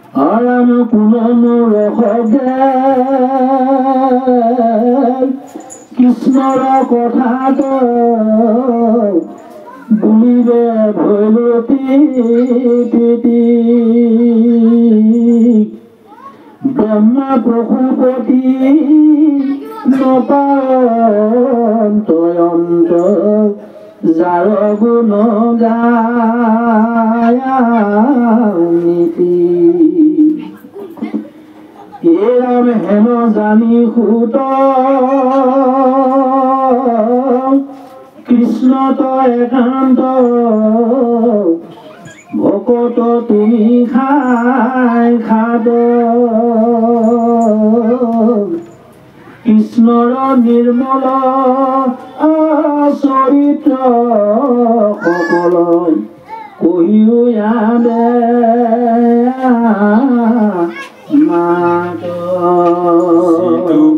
আৰাম পুনম ৰসগে কৃষ্ণৰ কথাটো বুলিবে ভৈৰতী প্ৰীতি ব্ৰহ্মা পশুপতি নপায়ন্ত যাৰ গুণ গায়ানীতি এৰাম হেন জানি সুত কৃষ্ণ তই একান্ত ভকত তুমি খাই খাদ কৃষ্ণৰ নিৰ্মল চৰিত্ৰ সকল কৈও ইয়াদে মাত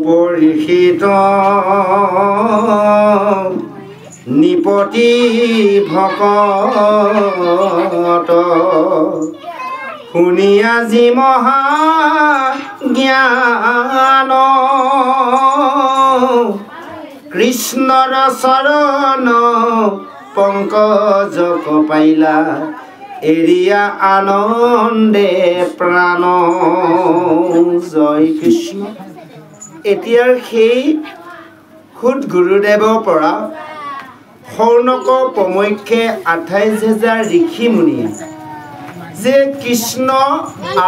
পৰিষিত নিপতি ভকত শুনি আজি মহা জ্ঞান কৃষ্ণৰ চৰণ পংকজ কপাইলা এৰিয়া আনন্দে প্ৰাণ জয় কৃষ্ণ। এতিয়াৰ সেই খুদ গুৰুদেৱৰ পৰা শৌনক প্ৰমুখ্যে 28,000 ঋষি মুনিয়ে যে কৃষ্ণ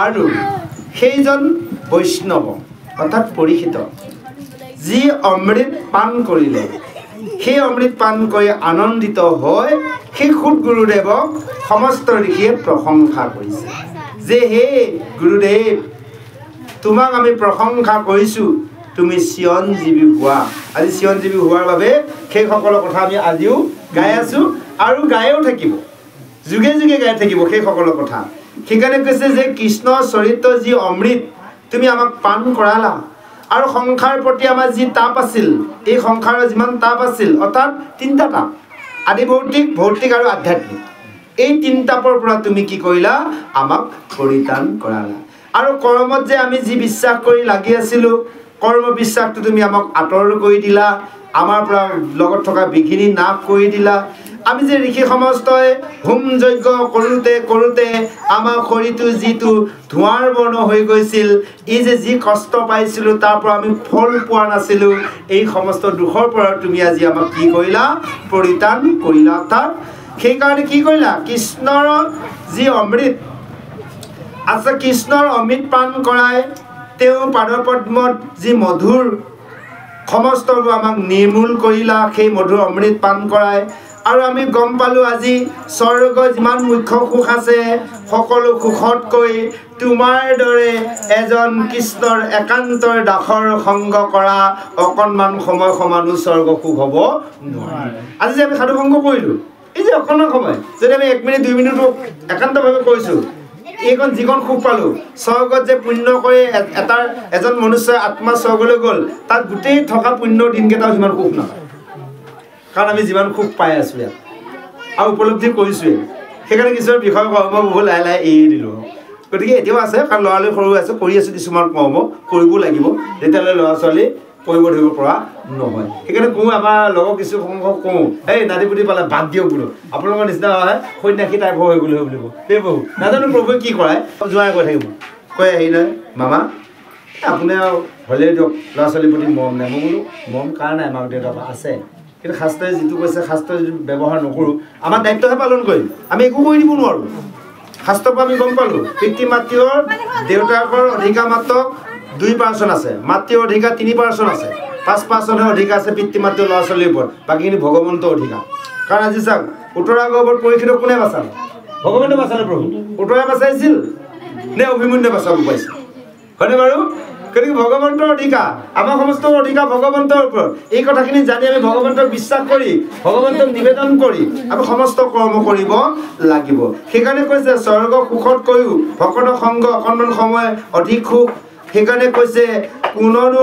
আৰু সেইজন বৈষ্ণৱ অৰ্থাৎ পৰিষিত যি অমৃত পান কৰিলে সেই অমৃত পান কৰি আনন্দিত হৈ সেই খুদ গুৰুদেৱক সমস্ত ঋষিয়ে প্ৰশংসা কৰিছে যে হে গুৰুদেৱ তোমাক আমি প্ৰশংসা কৰিছোঁ তুমি চিৰঞ্জীৱী হোৱা। আজি চিৰঞ্জীৱী হোৱাৰ বাবে সেইসকলৰ কথা আমি আজিও গাই আছোঁ আৰু গায়ো থাকিব, যুগে যুগে গাই থাকিব সেইসকলৰ কথা। সেইকাৰণে কৈছে যে কৃষ্ণৰ চৰিত্ৰ যি অমৃত তুমি আমাক পান কৰালা আৰু সংসাৰ প্ৰতি আমাৰ যি তাপ আছিল, এই সংসাৰৰ যিমান তাপ আছিল অৰ্থাৎ 3টা তাপ, আদি ভৌতিক, ভৌতিক আৰু আধ্যাত্মিক, এই 3 তাপৰ পৰা তুমি কি কৰিলা আমাক পৰিত্ৰাণ কৰালা। আৰু কৰ্মত যে আমি যি বিশ্বাস কৰি লাগি আছিলোঁ কৰ্ম বিশ্বাসটো তুমি আমাক আঁতৰ কৰি দিলা, আমাৰ পৰা লগত থকা বিঘিনি নাশ কৰি দিলা। আমি যে ঋষি সমস্তই হোম যজ্ঞ কৰোঁতে কৰোঁতে আমাৰ শৰীৰটো যিটো ধোঁৱাৰ বৰ্ণ হৈ গৈছিল, এই যে যি কষ্ট পাইছিলোঁ তাৰ পৰা আমি ফল পোৱা নাছিলোঁ, এই সমস্ত দুখৰ পৰা তুমি আজি আমাক কি কৰিলা পৰিত্ৰাণ কৰিলা। অৰ্থাৎ সেইকাৰণে কি কৰিলা কৃষ্ণৰ যি অমৃত আছে, কৃষ্ণৰ অমৃত পান কৰাই তেওঁ পাদপদ্মত যি মধুৰ সমস্তবোৰ আমাক নিৰ্মূল কৰিলা, সেই মধুৰ অমৃত পান কৰাই। আৰু আমি গম পালোঁ আজি স্বৰ্গৰ যিমান মুখ্য সুখ আছে সকলো সুখতকৈ তোমাৰ দৰে এজন কৃষ্ণৰ একান্তৰ দাসৰ সংগ কৰা অকণমান সময় সমানো স্বৰ্গ সুখ হ'ব নোৱাৰে। আজি যে আমি সাধু সংগ কৰিলোঁ, এই যে অকণমান সময় যদি আমি 1 মিনিট 2 মিনিট একান্তভাৱে কৰিছোঁ, এইখন যিখন সুখ পালোঁ স্বৰ্গত যে পুণ্য কৰি এজন মনুষ্যৰ আত্মা স্বৰ্গলৈ গ'ল, তাত গোটেই থকা পুণ্যৰ দিনকেইটাও সিমান সুখ নাপায়, কাৰণ আমি যিমান সুখ পাই আছোঁ ইয়াত আৰু উপলব্ধি কৰিছোঁৱেই। সেইকাৰণে কিছুমান বিষয় কৰ্ম বহুত লাহে লাহে এৰি দিলোঁ। গতিকে এতিয়াও আছে, কাৰণ ল'ৰা ছোৱালী সৰু আছে, কৰি আছোঁ কিছুমান কৰ্ম, কৰিব লাগিব, যেতিয়ালৈ ল'ৰা ছোৱালী কৰিব ধৰিব পৰা নহয়। সেইকাৰণে কওঁ আমাৰ লগৰ কিছু সংখ্যক কওঁ, এই নাতিপুতি পালে বাদ দিয়ক বোলো, আপোনালোকৰ নিচিনা হয় সন্যাসী টাইপৰ হৈ গ'লে বুলিব। এই প্ৰভু নাজানো প্ৰভুৱে কি কৰায়, জোঁৱাই কৈ থাকিব, কয় হেৰি নহয় মামা আপুনি আৰু হ'লেই দিয়ক, ল'ৰা ছোৱালীৰ প্ৰতি মৰম নাই। মই বোলো মৰম কাৰ নাই, মাক দেউতাক আছে, কিন্তু শাস্ত্ৰই যিটো কৈছে শাস্ত্ৰই যদি ব্যৱহাৰ নকৰোঁ আমাৰ দায়িত্বহে পালন কৰিম, আমি একো কৰি দিব নোৱাৰোঁ। শাস্ত্ৰৰ পৰা আমি গম পালোঁ পিতৃ মাতৃৰ দেউতাকৰ অধিকাৰ মাত্ৰ 2% আছে, মাতৃৰ অধিকাৰ 3% আছে, 5%হে অধিকাৰ আছে পিতৃ মাতৃৰ ল'ৰা ছোৱালীৰ ওপৰত, বাকীখিনি ভগৱন্তৰ অধিকাৰ। কাৰণ আজি চাওক উত্তৰা গৰ্ভত পৰীক্ষিত কোনে বাচালে? ভগৱন্তে বাচালে। প্ৰভু উত্তৰাই বাচাইছিল নে অভিমন্যুৱে বাচাব পাইছিল? হয়নে বাৰু? গতিকে ভগৱন্তৰ অধিকাৰ, আমাৰ সমস্ত অধিকাৰ ভগৱন্তৰ ওপৰত। এই কথাখিনি জানি আমি ভগৱন্তক বিশ্বাস কৰি ভগৱন্তক নিবেদন কৰি আমি সমস্ত কৰ্ম কৰিব লাগিব। সেইকাৰণে কৈছে স্বৰ্গ সুখতকৈও ভকত সংগ অকণমান সময় অধিক সুখ। সেইকাৰণে কৈছে কোননো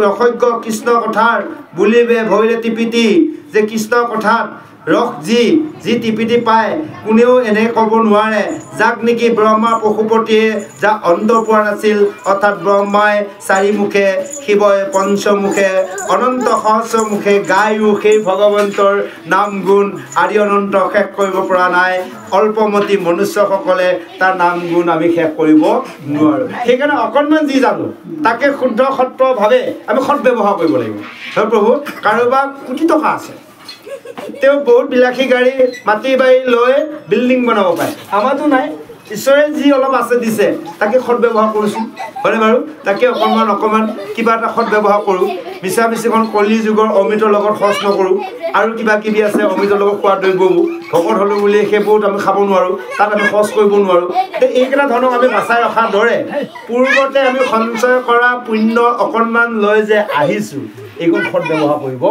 ৰসজ্ঞ কৃষ্ণ কথাৰ বুলিবে ভৈৰতী প্ৰীতি, যে কৃষ্ণৰ কথাত ৰস যি টিপিটি পায় কোনেও এনে ক'ব নোৱাৰে যাক নেকি ব্ৰহ্মা পশুপতিয়ে যা অন্ত পোৱা নাছিল অৰ্থাৎ ব্ৰহ্মাই চাৰিমুখে শিৱই পঞ্চমুখে অনন্ত সহস্ৰমুখে গায়ো সেই ভগৱন্তৰ নাম গুণ আদি অনন্ত শেষ কৰিব পৰা নাই অল্পমতি মনুষ্যসকলে তাৰ নাম গুণ আমি শেষ কৰিব নোৱাৰোঁ সেইকাৰণে অকণমান যি জানো তাকে শুদ্ধ সত্ৰভাৱে আমি সৎব্যৱহাৰ কৰিব লাগিব হয় প্ৰভু কাৰোবাৰ কোটি টকা আছে তেওঁ বহুত বিলাসী গাড়ী মাটি বাৰী লৈ বিল্ডিং বনাব পাৰে আমাৰতো নাই ঈশ্বৰে যি অলপ আছে দিছে তাকে সৎব্যৱহাৰ কৰিছোঁ হয়নে বাৰু তাকে অকণমান কিবা এটা সৎব্যৱহাৰ কৰোঁ মিছা মিছিখন কলি যুগৰ অমৃতৰ লগত খৰচ নকৰোঁ আৰু কিবা কিবি আছে অমৃতৰ লগত খোৱা দ্ৰব্যবোৰ ভকত হ'লোঁ বুলি সেইবোৰত আমি খাব নোৱাৰোঁ তাত আমি খৰচ কৰিব নোৱাৰোঁ এইকেইটা ধৰণক আমি বাচাই ৰখাৰ দৰে পূৰ্বতে আমি সঞ্চয় কৰা পুণ্য অকণমান লৈ যে আহিছোঁ এইবোৰ সৎব্যৱহাৰ কৰিব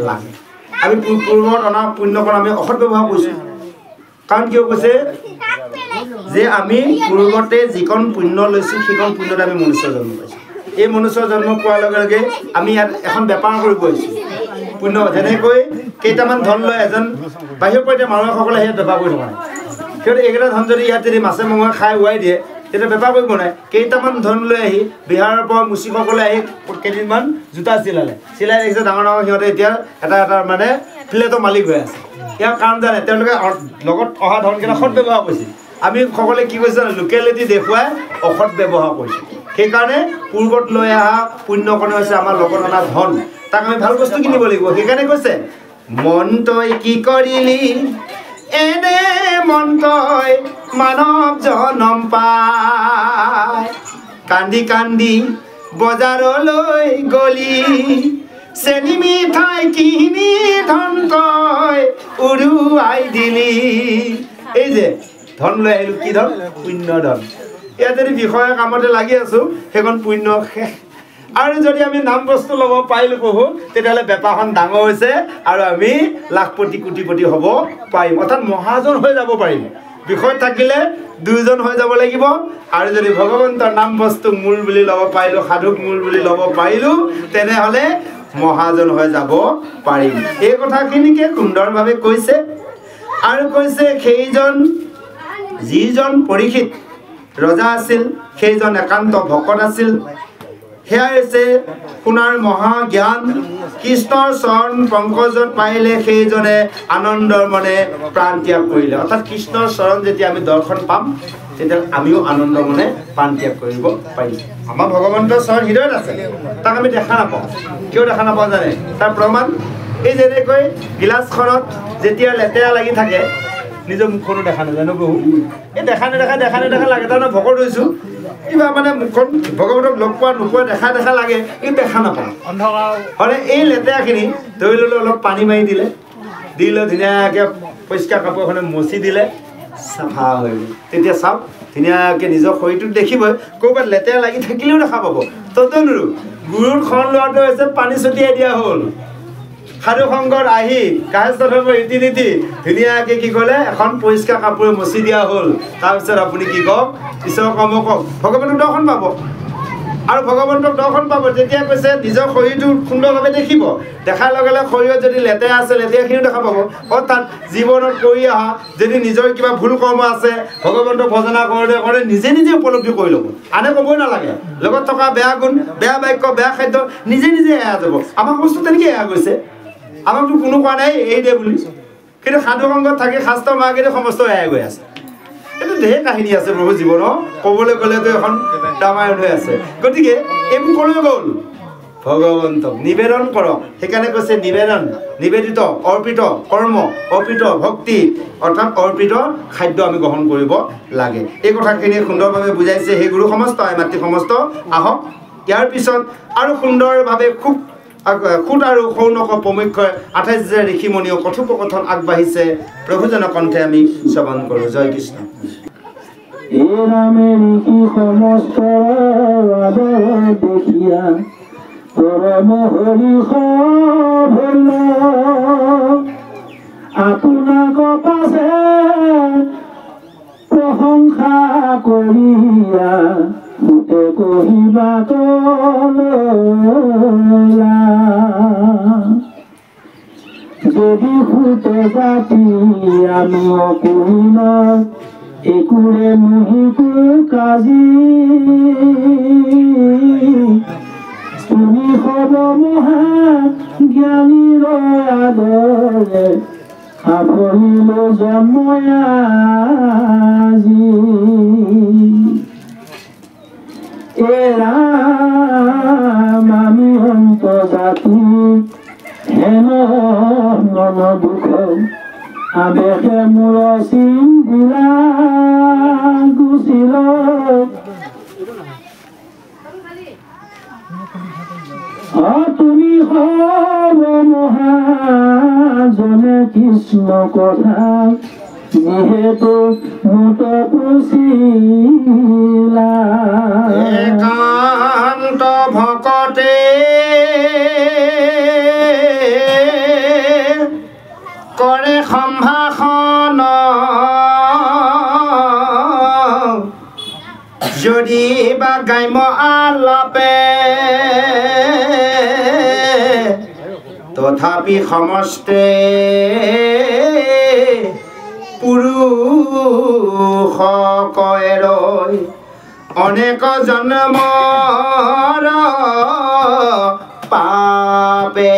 লাগে আমি পূৰ্বত অনা পুণ্যকণ আমি অসৎ ব্যৱহাৰ কৰিছোঁ কাৰণ কিয় কৈছে যে আমি পূৰ্বতে যিকণ পুণ্য লৈছোঁ সেইকণ পুণ্যত আমি মনুষ্য জন্ম পাইছোঁ এই মনুষ্য জন্ম পোৱাৰ লগে লগে আমি ইয়াত এখন বেপাৰ কৰিব আহিছোঁ পুণ্য যেনেকৈ কেইটামান ধন লৈ এজন বাহিৰৰ পৰা এতিয়া মানুহসকলে ইয়াত বেপাৰ কৰি থকা নাই সিহঁতে এইকেইটা ধন যদি ইয়াত যদি মাছে মঙহে খাই উৰাই দিয়ে তেতিয়া বেপাৰ কৰিব নাই কেইটামান ধন লৈ আহি বিহাৰৰ পৰা মুচিসকলে আহি কেইদিনমান জোতা চিলাই দেখিছে ডাঙৰ সিহঁতে এতিয়া এটা মানে ফ্লেটৰ মালিক হৈ আছে ইয়াৰ কাৰণ জানে তেওঁলোকে লগত অহা ধনকেইটা সৎ ব্যৱহাৰ কৰিছিল আমি সকলোৱে কি কৈছে লোকেলিটি দেখুৱাই অসৎ ব্যৱহাৰ কৰিছোঁ সেইকাৰণে পূৰ্বত লৈ অহা পুণ্যকণে হৈছে আমাৰ লগত অনা ধন তাক আমি ভাল বস্তু কিনিব লাগিব সেইকাৰণে কৈছে মন তই কি কৰিলি এনে মন তই মানৱ জনম পায় কান্দি কান্দি বজাৰলৈ গলি চেনি মিঠাই কিনি ধন তই উৰুৱাই দিলি এই যে ধন লৈ আহিলোঁ কি ধন পুণ্য ধন ইয়াত যদি বিষয়া কামতে লাগি আছোঁ সেইখন পুণ্য শেষ আৰু যদি আমি নাম বস্তু ল'ব পাৰিলোঁ প্ৰভু তেতিয়াহ'লে বেপাৰখন ডাঙৰ হৈছে আৰু আমি লাখপতি কোটিপতি হ'ব পাৰিম অৰ্থাৎ মহাজন হৈ যাব পাৰিম বিষয় থাকিলে দুইজন হৈ যাব লাগিব আৰু যদি ভগৱন্তৰ নাম বস্তু মূল বুলি ল'ব পাৰিলোঁ সাধুক মূল বুলি ল'ব পাৰিলোঁ তেনেহ'লে মহাজন হৈ যাব পাৰিম এই কথাখিনিকে সুন্দৰভাৱে কৈছে আৰু কৈছে সেইজন যিজন পৰীক্ষিত ৰজা আছিল সেইজন একান্ত ভকত আছিল সেয়া হৈছে সোণাৰ মহাজ্ঞান কৃষ্ণৰ চৰণ পংকজত পাৰিলে সেইজনে আনন্দৰ মনে প্ৰাণ ত্যাগ কৰিলে অৰ্থাৎ কৃষ্ণৰ চৰণ যেতিয়া আমি দৰ্শন পাম তেতিয়া আমিও আনন্দ মনে প্ৰাণ ত্যাগ কৰিব পাৰিম আমাৰ ভগৱন্তৰ চৰণ হৃদয়ত আছে তাক আমি দেখা নাপাওঁ কিয় দেখা নাপাওঁ জানে তাৰ প্ৰমাণ এই যেনেকৈ গিলাচখনত যেতিয়া লেতেৰা লাগি থাকে নিজৰ মুখখনো দেখা নাযায় ন বহু এই দেখা নেদেখা লাগে তাৰমানে ভকত হৈছোঁ কিবা মানে মুখখন ভগৱতক লগ পোৱা নোপোৱা দেখা লাগে কিন্তু দেখা নাপাওঁ হয়নে এই লেতেৰাখিনি ধৰি ল'লে অলপ পানী মাৰি দিলে দি লৈ ধুনীয়াকৈ পৰিষ্কাৰ কাপোৰ এখনে মচি দিলে চাফা হৈ গ'ল তেতিয়া চাওক ধুনীয়াকৈ নিজৰ শৰীৰটোত দেখিবই ক'ৰবাত লেতেৰা লাগি থাকিলেও দেখা পাব তদনুৰূপ গুৰুৰ শৰণ লোৱাটো হৈছে পানী ছটিয়াই দিয়া হ'ল সাধু সংগত আহি কাহেশ্বৰ ৰীতি নীতি ধুনীয়াকৈ কি কৰিলে এখন পৰিষ্কাৰ কাপোৰে মচি দিয়া হ'ল তাৰপিছত আপুনি কি কওক ঈশ্বৰৰ কৰ্ম কওক ভগৱন্তক দৰ্শন পাব আৰু ভগৱন্তক দৰ্শন পাব তেতিয়া কৈছে নিজৰ শৰীৰটো সুন্দৰভাৱে দেখিব দেখাৰ লগে লগে শৰীৰত যদি লেতেৰা আছে লেতেৰাখিনিও দেখা পাব অৰ্থাৎ জীৱনত কৰি অহা যদি নিজৰ কিবা ভুল কৰ্ম আছে ভগৱন্তক ভজনা কৰোঁতে নিজে উপলব্ধি কৰি ল'ব আনে ক'বই নালাগে লগত থকা বেয়া গুণ বেয়া বাক্য বেয়া খাদ্য নিজে এৰা যাব আমাক বস্তু তেনেকৈ এৰা গৈছে আমাকতো কোনো কোৱা নাই এই দে বুলি কিন্তু সাধু সংগত থাকি শাস্ত্ৰ মাৰ্গেদি সমস্ত এৰাই গৈ আছে এইটো ঢেৰ কাহিনী আছে প্ৰভু জীৱনৰ ক'বলৈ গ'লেতো এখন ৰামায়ণ হৈ আছে গতিকে এইবোৰ ক'লৈ গ'ল ভগৱন্তক নিবেদন কৰক সেইকাৰণে কৈছে নিবেদিত অৰ্পিত কৰ্ম অৰ্পিত ভক্তি অৰ্থাৎ অৰ্পিত খাদ্য আমি গ্ৰহণ কৰিব লাগে এই কথাখিনি সুন্দৰভাৱে বুজাইছে সেই গুৰু সমস্ত মাতৃ সমস্ত আহক ইয়াৰ পিছত আৰু সুন্দৰভাৱে খুব খুট আৰু সৌনক প্ৰমুখ্যই 28 ঋষিমণিও কথোপকথন আগবাঢ়িছে প্ৰভুজনৰ কণ্ঠে আমি শ্ৰৱণ কৰোঁ জয় কৃষ্ণ এৰামে ঋষি সমস্ত দেখিয়া পৰম হৰি হল আপোনাক পাছে প্ৰশংসা কৰিয়া মুঠে কহিবা কলা যদি সুত জাতি আমি অকুল একোৰে মুহিকো কাজি তুমি হব মহা জ্ঞানীৰ আদৰে সাফৰিল জন্ময়াজি এৰাম আমি অন্ত জাতি হেন মন দুখ আবেশে মোৰ চিন্দিলা গুচিল তুমি হব মহাজনে কৃষ্ণ কথা যিহেতু মুত পুছিলা একান্ত ভকতে কৰে সম্ভাষণ যদি বা গাইম আলাপে তথাপি সমস্তে পুৰুষ কয় অনেক জন্মৰ পাপে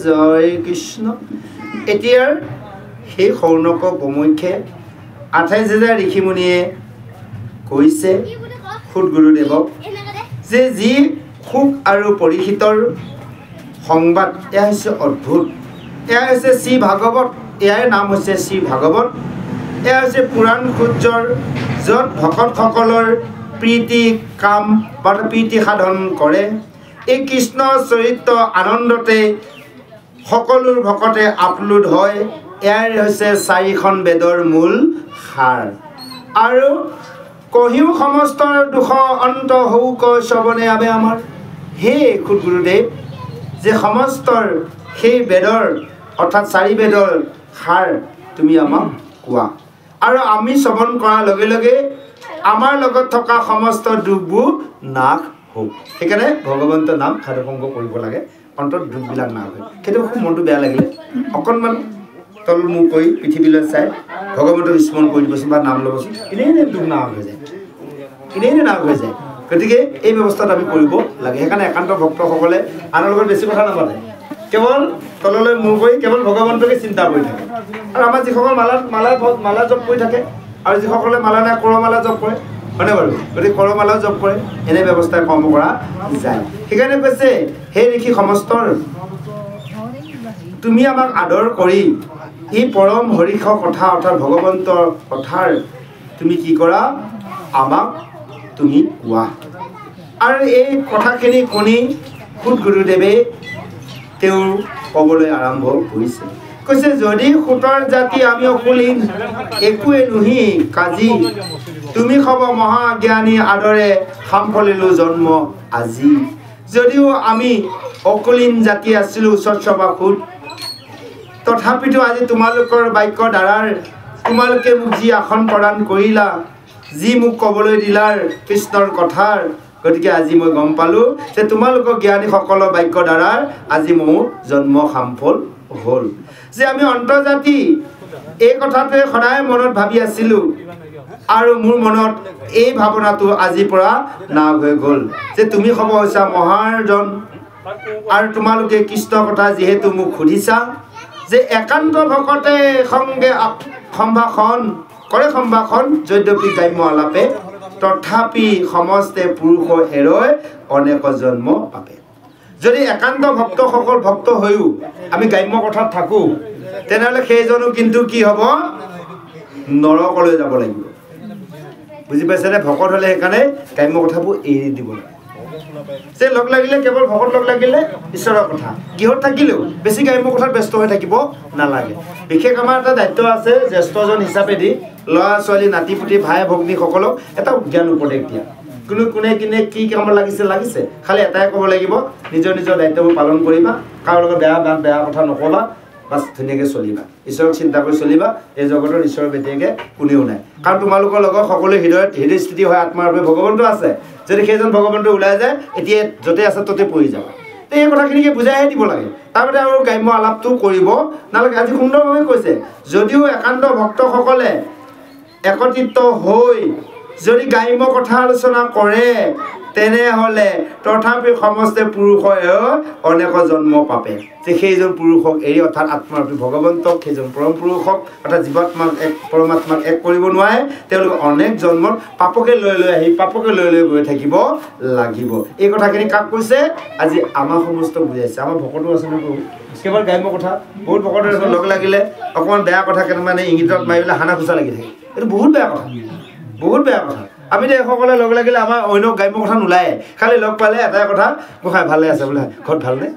জয় কৃষ্ণ। এতিয়াৰ সেই শৌনক গোমুখ্যে 28,000 ঋষিমুনিয়ে কৈছে সুত গুৰুদেৱক যে যি সুখ আৰু পৰীক্ষিতৰ সংবাদ এয়া হৈছে অদ্ভুত। এয়া হৈছে শ্ৰী ভাগৱত, ইয়াৰ নাম হৈছে শ্ৰী ভাগৱত। এয়া হৈছে পুৰাণ সূৰ্যৰ য'ত ভকতসকলৰ প্ৰীতি কাম বা প্ৰীতি সাধন কৰে। এই কৃষ্ণ চৰিত্ৰ আনন্দতে সকলো ভকতে আপলোড হয়। ইয়াৰ হৈছে 4খন বেদৰ মূল সাৰ। আৰু কহিও সমস্তৰ দুখ অন্ত হৌক শ্ৰৱণে আবে আমাৰ। হে খুদ গুৰুদেৱ, যে সমস্তৰ সেই বেদৰ অৰ্থাৎ 4 বেদৰ সাৰ তুমি আমাক কোৱা, আৰু আমি শ্ৰৱণ কৰাৰ লগে লগে আমাৰ লগত থকা সমস্ত দুখবোৰ নাশ হওক। সেইকাৰণে ভগৱন্তৰ নাম সাধুসংগ কৰিব লাগে, অন্তত দুখবিলাক নাশ হয়। সেইটো খুব মনটো বেয়া লাগিলে অকণমান তল মুখ কৰি পৃথিৱীলৈ চাই ভগৱন্তক স্মৰণ কৰি দিবচোন বা নাম ল'বচোন, এনেই দুখ নাশ হৈ যায়, এনেই নাশ হৈ যায়। গতিকে এই ব্যৱস্থাটো আমি কৰিব লাগে। সেইকাৰণে একান্ত ভক্তসকলে আনৰ লগত বেছি কথা নাপাতে, কেৱল তললৈ মূৰ কৰি কেৱল ভগৱন্তকে চিন্তা কৰি থাকে। আৰু আমাৰ যিসকল মালা জপ কৰি থাকে আৰু যিসকলে মালা নাই কৰমালা জপ কৰে, হয়নে বাৰু? গতিকে কৰমালাও জপ কৰে, এনে ব্যৱস্থাই কৰ্ম কৰা যায়। সেইকাৰণে কৈছে হে ঋষি সমস্তৰ, তুমি আমাক আদৰ কৰি এই পৰম হৰিষ কথা অৰ্থাৎ ভগৱন্তৰ কথাৰ তুমি কি কৰা, আমাক তুমি কোৱা। আৰু এই কথাখিনি শুনি সুত গুৰুদেৱে তেওঁ ক'বলৈ আৰম্ভ কৰিছে। কৈছে যদি সুতৰ জাতি আমি অকুলীন একোৱে নুহি কাজি, তুমি হব মহাজ্ঞানী আদৰে সাম্ফলিলো জন্ম আজি। যদিও আমি অকুলীন জাতি আছিলোঁ স্বচ্ছ বা সুত, তথাপিতো আজি তোমালোকৰ বাক্য দ্বাৰাৰ তোমালোকে মোক যি আসন প্ৰদান কৰিলা, যি মোক ক'বলৈ দিলাৰ কৃষ্ণৰ কথাৰ, গতিকে আজি মই গম পালোঁ যে তোমালোকৰ জ্ঞানীসকলৰ বাক্য দ্বাৰাৰ আজি মোৰ জন্ম সাম্ফল হ'ল। যে আমি অন্তৰ্জাতি এই কথাটোৱে সদায় মনত ভাবি আছিলোঁ, আৰু মোৰ মনত এই ভাৱনাটো আজিৰ পৰা নাশ হৈ গ'ল যে তুমি হ'ব হৈছা মহাজন, আৰু তোমালোকে কৃষ্ণৰ কথা যিহেতু মোক সুধিছা, যে একান্ত ভকতে সংগে সম্ভাষণ কৰে, সম্ভাষণ যদ্যপি গ্ৰাম্য আলাপে তথাপি সমস্তে পুৰুষ হেৰৈ অনেক জন্ম পাপে। যদি একান্ত ভক্তসকল ভক্ত হৈও আমি গ্ৰাম্য কথাত থাকোঁ, তেনেহ'লে সেইজনো কিন্তু কি হ'ব, নৰকলৈ যাব লাগিব। বুজি পাইছেনে? ভকত হ'লে সেইকাৰণে গ্ৰাম্য কথাবোৰ এৰি দিব লাগে। যে লগ লাগিলে কেৱল ভকত লগ লাগিলে ঈশ্বৰৰ কথা, গৃহত থাকিলেও বেছি গ্ৰাম্য কথাত ব্যস্ত হৈ থাকিব নালাগে। বিশেষ আমাৰ এটা দায়িত্ব আছে জ্যেষ্ঠজন হিচাপে দি ল'ৰা ছোৱালী নাতি পুতি ভাই ভগ্নীসকলক এটা জ্ঞান উপদেশ দিয়া। কোনে কি কামত লাগিছে, খালি এটাই ক'ব লাগিব, নিজৰ দায়িত্ববোৰ পালন কৰিবা, কাৰো লগত বেয়া কথা নক'বা, বাছ ধুনীয়াকৈ চলিবা, ঈশ্বৰক চিন্তা কৰি চলিবা। এই জগতৰ ঈশ্বৰৰ বেটিয়েকে কোনেও নাই, কাৰণ তোমালোকৰ লগত সকলো হৃদয়স্থিতি হয় আত্মাৰ বাবে ভগৱন্ত আছে। যদি সেইজন ভগৱন্ত ওলাই যায়, এতিয়া য'তে আছে ত'তে পৰি যাবা। এই কথাখিনিকে বুজাইহে দিব লাগে তাৰবাবে আৰু গ্ৰাম্য আলাপটো কৰিব নালাগে আজি সুন্দৰভাৱে কৈছে যদিও একান্ত ভক্তসকলে একত্ৰিত হৈ যদি গ্ৰাম্য কথা আলোচনা কৰে তেনেহ'লে তথাপি সমস্ত পুৰুষেও অনেক জন্ম পাবে যে সেইজন পুৰুষক এৰি অৰ্থাৎ আত্মাৰূপী ভগৱন্তক সেইজন পৰম পুৰুষক অৰ্থাৎ জীৱাত্মাক এক পৰমাত্মাক এক কৰিব নোৱাৰে তেওঁলোক অনেক জন্মত পাপকে লৈ আহি পাপকে লৈ গৈ থাকিব লাগিব এই কথাখিনি কাক কৈছে আজি আমাৰ সমস্ত বুজাইছে আমাৰ ভকতো আছে ন কেৱল গ্ৰাম্য কথা বহুত ভকতৰ লগ লাগিলে অকণমান বেয়া কথা কেনেবানে ইংগিতত মাৰি পেলাই হানা খোচা লাগি থাকে এইটো বহুত বেয়া কথা আমি সকলে লগ লাগিলে আমাৰ অন্য গ্ৰাম্য কথা নোলায় খালি লগ পালে এটাই কথা গোসাঁই ভালে আছে বোলে ঘৰত ভালনে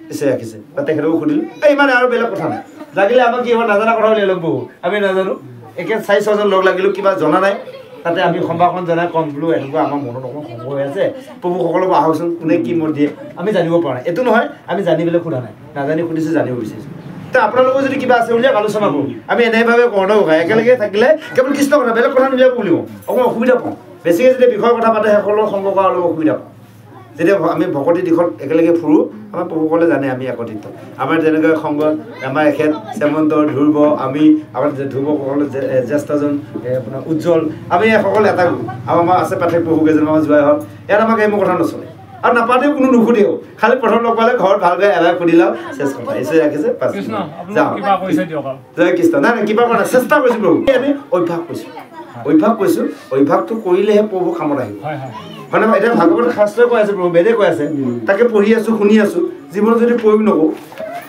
পিছে ৰাখিছে বা তেখেতকো সুধিলোঁ এই মানে আৰু বেলেগ কথা নাই লাগিলে আমাক কি হয় নাজানা কথা উলিয়াই লগ বহু আমি নাজানো একে 4-6জন লগ লাগিলোঁ কিবা জনা নাই তাতে আমি সম্ভাষণ জনাই কম বোলো এনেকুৱা আমাৰ মনত অকণ সংগ হৈ আছে প্ৰভুসকলক আহকচোন কোনে কি মত দিয়ে আমি জানিব পৰা নাই এইটো নহয় আমি জানিবলৈ সোধা নাই নাজানি সুধিছোঁ জানিব বিচাৰিছোঁ তো আপোনালোকৰ যদি কিবা আছে উলিয়াওক আলোচনা কৰোঁ আমি এনেভাৱে কওঁ ন একেলগে থাকিলে কেৱল কৃষ্ণ কথা বেলেগ কথা নুলিয়াব বুলিব অকণমান অসুবিধা পাওঁ বেছিকৈ যেতিয়া বিষয়ৰ কথা পাতে সকলোৰ সংগ কৰা অলপ অসুবিধা পাওঁ যেতিয়া আমি ভকতি দিশত একেলগে ফুৰোঁ আমাৰ প্ৰভুসকলে জানে আমি একত্ৰিত আমাৰ যেনেকৈ সংগত আমাৰ এখেত শ্যামন্ত ধ্ৰুৱ আমি আমাৰ ধ্ৰুৱসকল জ্যেষ্ঠজন আপোনাৰ উজ্জ্বল আমি সকলো এটা গ্ৰুপ আৰু আমাৰ আছে পাঠক প্ৰভু কেইজনমান যোৱাই হ'ল ইয়াত আমাক এই মোৰ কথা নচলে আৰু নাপাতেও কোনো নুসুধেও খালি প্ৰথম লগ পালে ঘৰত ভালকৈ এবাৰ সুধিলেও চেষ্টা কথা ঈশ্বৰে ৰাখিছে যাওঁ জয় কৃষ্ণ নাই কিবা কৰা চেষ্টা কৰিছোঁ প্ৰভু আমি অভ্যাস কৈছোঁ অভ্যাসটো কৰিলেহে প্ৰভু কামত আহিব মানে এতিয়া ভাগৱত শাস্ত্ৰই কৈ আছে প্ৰভু বেদে কৈ আছে তাকে পঢ়ি আছোঁ শুনি আছোঁ জীৱনত যদি প্ৰয়োগ নকৰোঁ